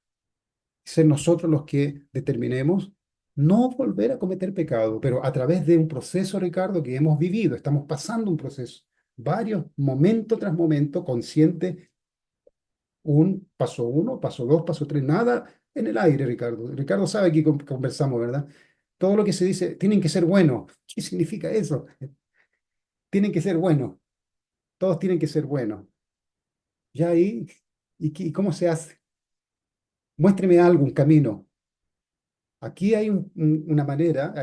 Ser nosotros los que determinemos no volver a cometer pecado, pero a través de un proceso, Ricardo, que hemos vivido, estamos pasando un proceso, varios, momento tras momento, consciente, un paso uno, paso dos, paso tres, nada en el aire, Ricardo. Ricardo sabe que conversamos, ¿verdad? Todo lo que se dice, tienen que ser buenos. ¿Qué significa eso? Tienen que ser buenos, todos tienen que ser buenos. Ya ahí, ¿y cómo se hace? Muéstreme algo, un camino. Aquí hay una manera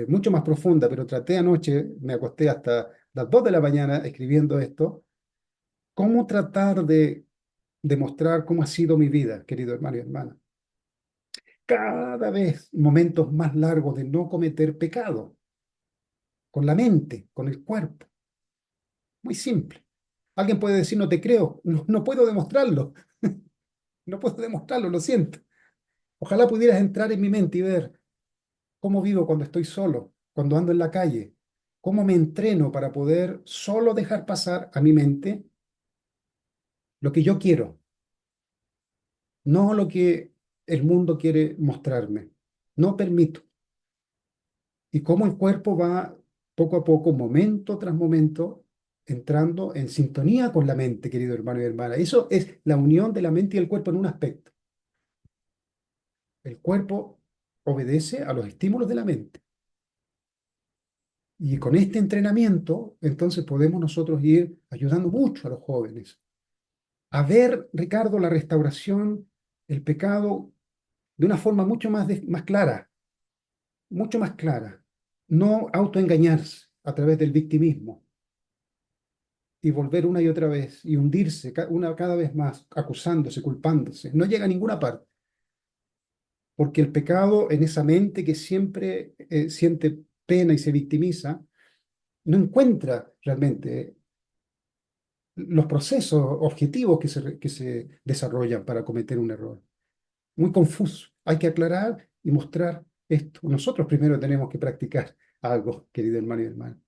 mucho más profunda, pero traté anoche, me acosté hasta las 2 de la mañana escribiendo esto, cómo tratar de demostrar cómo ha sido mi vida, querido hermano y hermana. Cada vez momentos más largos de no cometer pecado, con la mente, con el cuerpo. Muy simple. Alguien puede decir, no te creo, no puedo demostrarlo, no puedo demostrarlo, lo siento. Ojalá pudieras entrar en mi mente y ver cómo vivo cuando estoy solo, cuando ando en la calle, cómo me entreno para poder solo dejar pasar a mi mente lo que yo quiero, no lo que el mundo quiere mostrarme. No permito. Y cómo el cuerpo va poco a poco, momento tras momento, entrando en sintonía con la mente, querido hermano y hermana. Eso es la unión de la mente y el cuerpo en un aspecto. El cuerpo obedece a los estímulos de la mente. Y con este entrenamiento, entonces podemos nosotros ir ayudando mucho a los jóvenes a ver, Ricardo, la restauración, el pecado, de una forma mucho más clara, mucho más clara. No autoengañarse a través del victimismo y volver una y otra vez y hundirse cada vez más, acusándose, culpándose. No llega a ninguna parte, porque el pecado en esa mente que siempre siente pena y se victimiza, no encuentra realmente los procesos objetivos que se desarrollan para cometer un error. Muy confuso. Hay que aclarar y mostrar esto. Nosotros primero tenemos que practicar algo, querido hermano y hermana,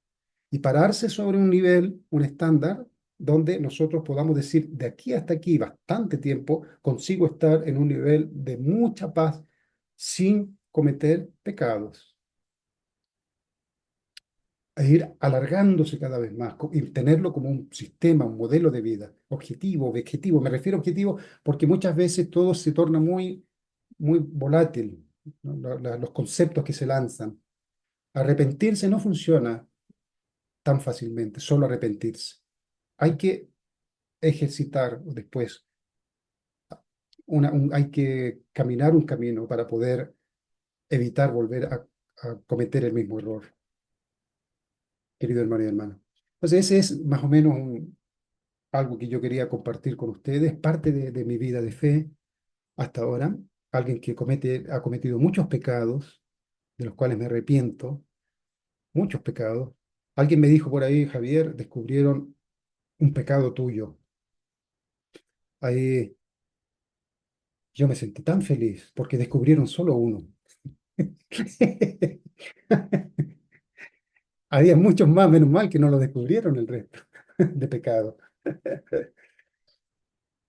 y pararse sobre un nivel, un estándar, donde nosotros podamos decir, de aquí hasta aquí, bastante tiempo, consigo estar en un nivel de mucha paz, sin cometer pecados, e ir alargándose cada vez más y tenerlo como un sistema, un modelo de vida, objetivo. Me refiero a objetivo porque muchas veces todo se torna muy volátil, ¿no? Los conceptos que se lanzan. Arrepentirse no funciona tan fácilmente, solo arrepentirse. Hay que ejercitar después, hay que caminar un camino para poder evitar volver a cometer el mismo error, querido hermano y hermana. Entonces, ese es más o menos algo que yo quería compartir con ustedes, parte de mi vida de fe hasta ahora. Alguien que ha cometido muchos pecados, de los cuales me arrepiento, muchos pecados. Alguien me dijo por ahí, Javier, descubrieron un pecado tuyo. Ahí yo me sentí tan feliz porque descubrieron solo uno. Había muchos más, menos mal que no lo descubrieron el resto de pecados.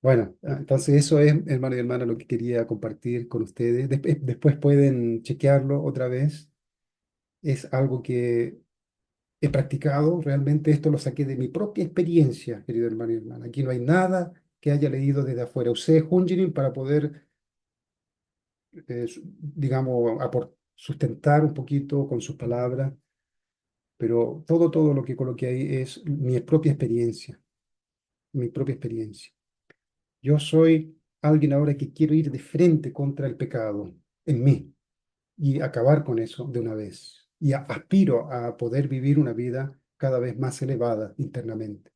Bueno, entonces eso es, hermano y hermana, lo que quería compartir con ustedes. Después pueden chequearlo otra vez. Es algo que he practicado. Realmente esto lo saqué de mi propia experiencia, querido hermano y hermana. Aquí no hay nada que haya leído desde afuera. Usé Junjirin para poder, digamos, sustentar un poquito con sus palabras, pero todo lo que coloqué ahí es mi propia experiencia, mi propia experiencia. Yo soy alguien ahora que quiero ir de frente contra el pecado en mí y acabar con eso de una vez. Y aspiro a poder vivir una vida cada vez más elevada internamente.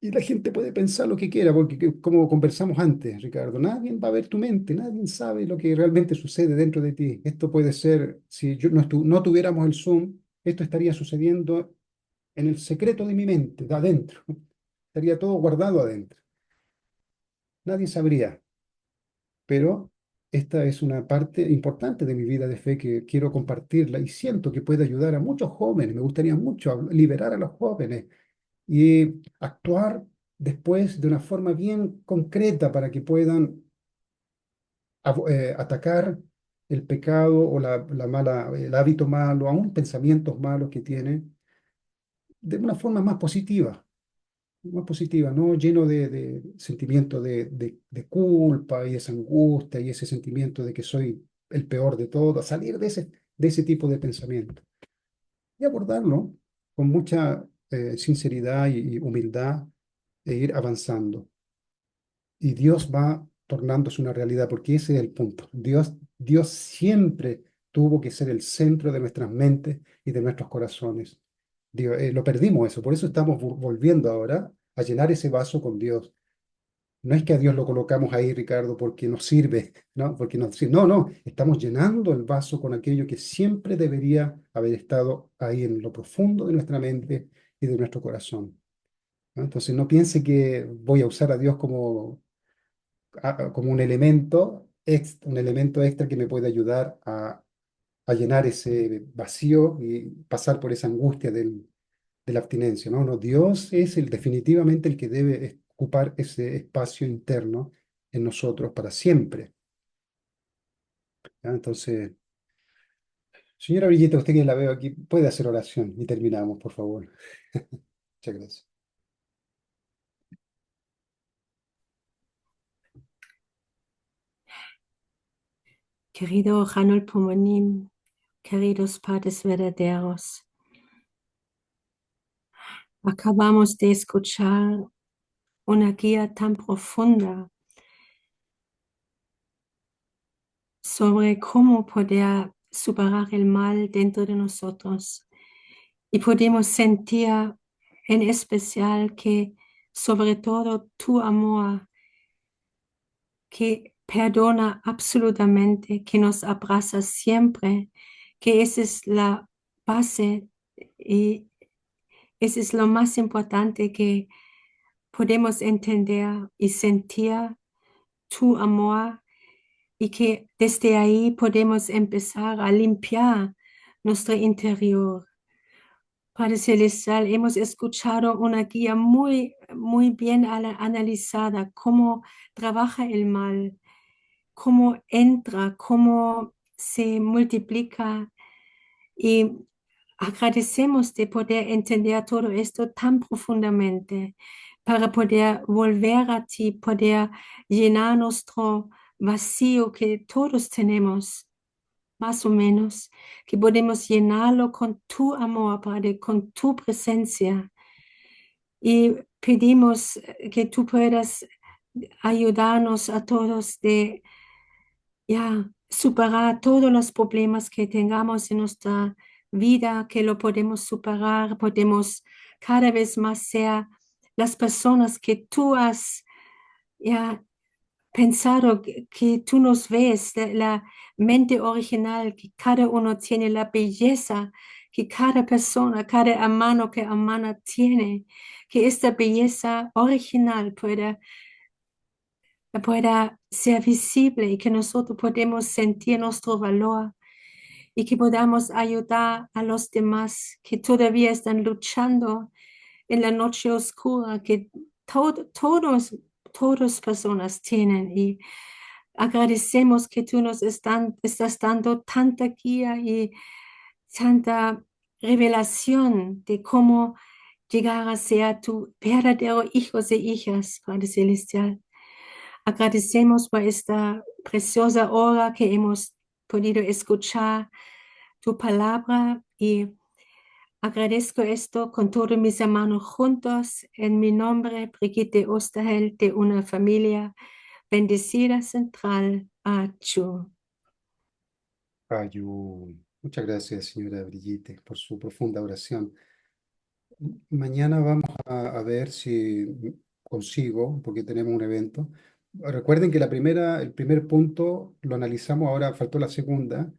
Y la gente puede pensar lo que quiera, porque como conversamos antes, Ricardo, nadie va a ver tu mente, nadie sabe lo que realmente sucede dentro de ti. Esto puede ser, si yo no tuviéramos el Zoom, esto estaría sucediendo en el secreto de mi mente, de adentro. Estaría todo guardado adentro. Nadie sabría, pero esta es una parte importante de mi vida de fe que quiero compartirla y siento que puede ayudar a muchos jóvenes. Me gustaría mucho liberar a los jóvenes y actuar después de una forma bien concreta para que puedan atacar el pecado o el hábito malo, aún pensamientos malos que tienen, de una forma más positiva, no lleno de sentimiento de culpa y esa angustia y ese sentimiento de que soy el peor de todos, salir de ese tipo de pensamiento y abordarlo con mucha sinceridad y humildad e ir avanzando. Y Dios va tornándose una realidad, porque ese es el punto. Dios siempre tuvo que ser el centro de nuestras mentes y de nuestros corazones. Lo perdimos eso, por eso estamos volviendo ahora a llenar ese vaso con Dios. No es que a Dios lo colocamos ahí, Ricardo, porque nos sirve, ¿no? Porque nos sirve. No, no, estamos llenando el vaso con aquello que siempre debería haber estado ahí en lo profundo de nuestra mente y de nuestro corazón, ¿no? Entonces no piense que voy a usar a Dios como un elemento extra que me puede ayudar a llenar ese vacío y pasar por esa angustia de la abstinencia, ¿no? No, Dios es definitivamente el que debe ocupar ese espacio interno en nosotros para siempre, ¿ya? Entonces, señora Brilleta, usted que la veo aquí, puede hacer oración y terminamos, por favor. Muchas gracias. Querido Ranul Pomonim, queridos padres verdaderos, acabamos de escuchar una guía tan profunda sobre cómo poder superar el mal dentro de nosotros y podemos sentir en especial que sobre todo tu amor que perdona absolutamente, que nos abraza siempre, que esa es la base y eso es lo más importante que podemos entender y sentir tu amor y que desde ahí podemos empezar a limpiar nuestro interior. Padre Celestial, hemos escuchado una guía muy bien analizada, cómo trabaja el mal, cómo entra, cómo se multiplica y agradecemos de poder entender todo esto tan profundamente para poder volver a ti, poder llenar nuestro vacío que todos tenemos, más o menos, que podemos llenarlo con tu amor, Padre, con tu presencia. Y pedimos que tú puedas ayudarnos a todos de ya superar todos los problemas que tengamos en nuestra vida, que lo podemos superar, podemos cada vez más ser las personas que tú has ya pensado, que tú nos ves, la mente original, que cada uno tiene la belleza que cada persona, cada hermano que hermana tiene, que esta belleza original pueda ser visible y que nosotros podemos sentir nuestro valor y que podamos ayudar a los demás que todavía están luchando en la noche oscura que todas personas tienen. Y agradecemos que tú nos estás dando tanta guía y tanta revelación de cómo llegar a ser tu verdadero hijos e hijas, Padre Celestial. Agradecemos por esta preciosa hora que hemos podido escuchar tu palabra y agradezco esto con todos mis hermanos juntos en mi nombre, Brigitte Osterheld, de una familia bendecida central a Chu. Muchas gracias, señora Brigitte, por su profunda oración. Mañana vamos a ver si consigo, porque tenemos un evento. Recuerden que el primer punto lo analizamos, ahora faltó la segunda,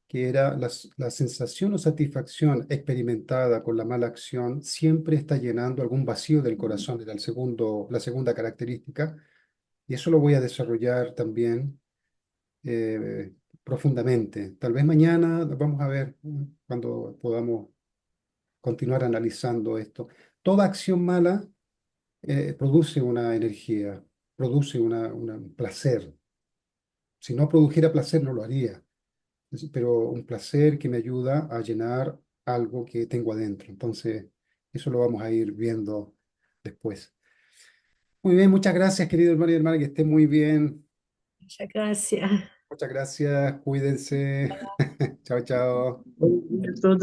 que era la sensación o satisfacción experimentada con la mala acción siempre está llenando algún vacío del corazón, era la segunda característica, y eso lo voy a desarrollar también eh, profundamente. Tal vez mañana vamos a ver cuando podamos continuar analizando esto. Toda acción mala produce una energía, produce un placer. Si no produjera placer, no lo haría, pero un placer que me ayuda a llenar algo que tengo adentro. Entonces, eso lo vamos a ir viendo después. Muy bien, muchas gracias, querido hermano y hermana, que esté muy bien. Muchas gracias. Muchas gracias, cuídense. Chao, chao. A todos.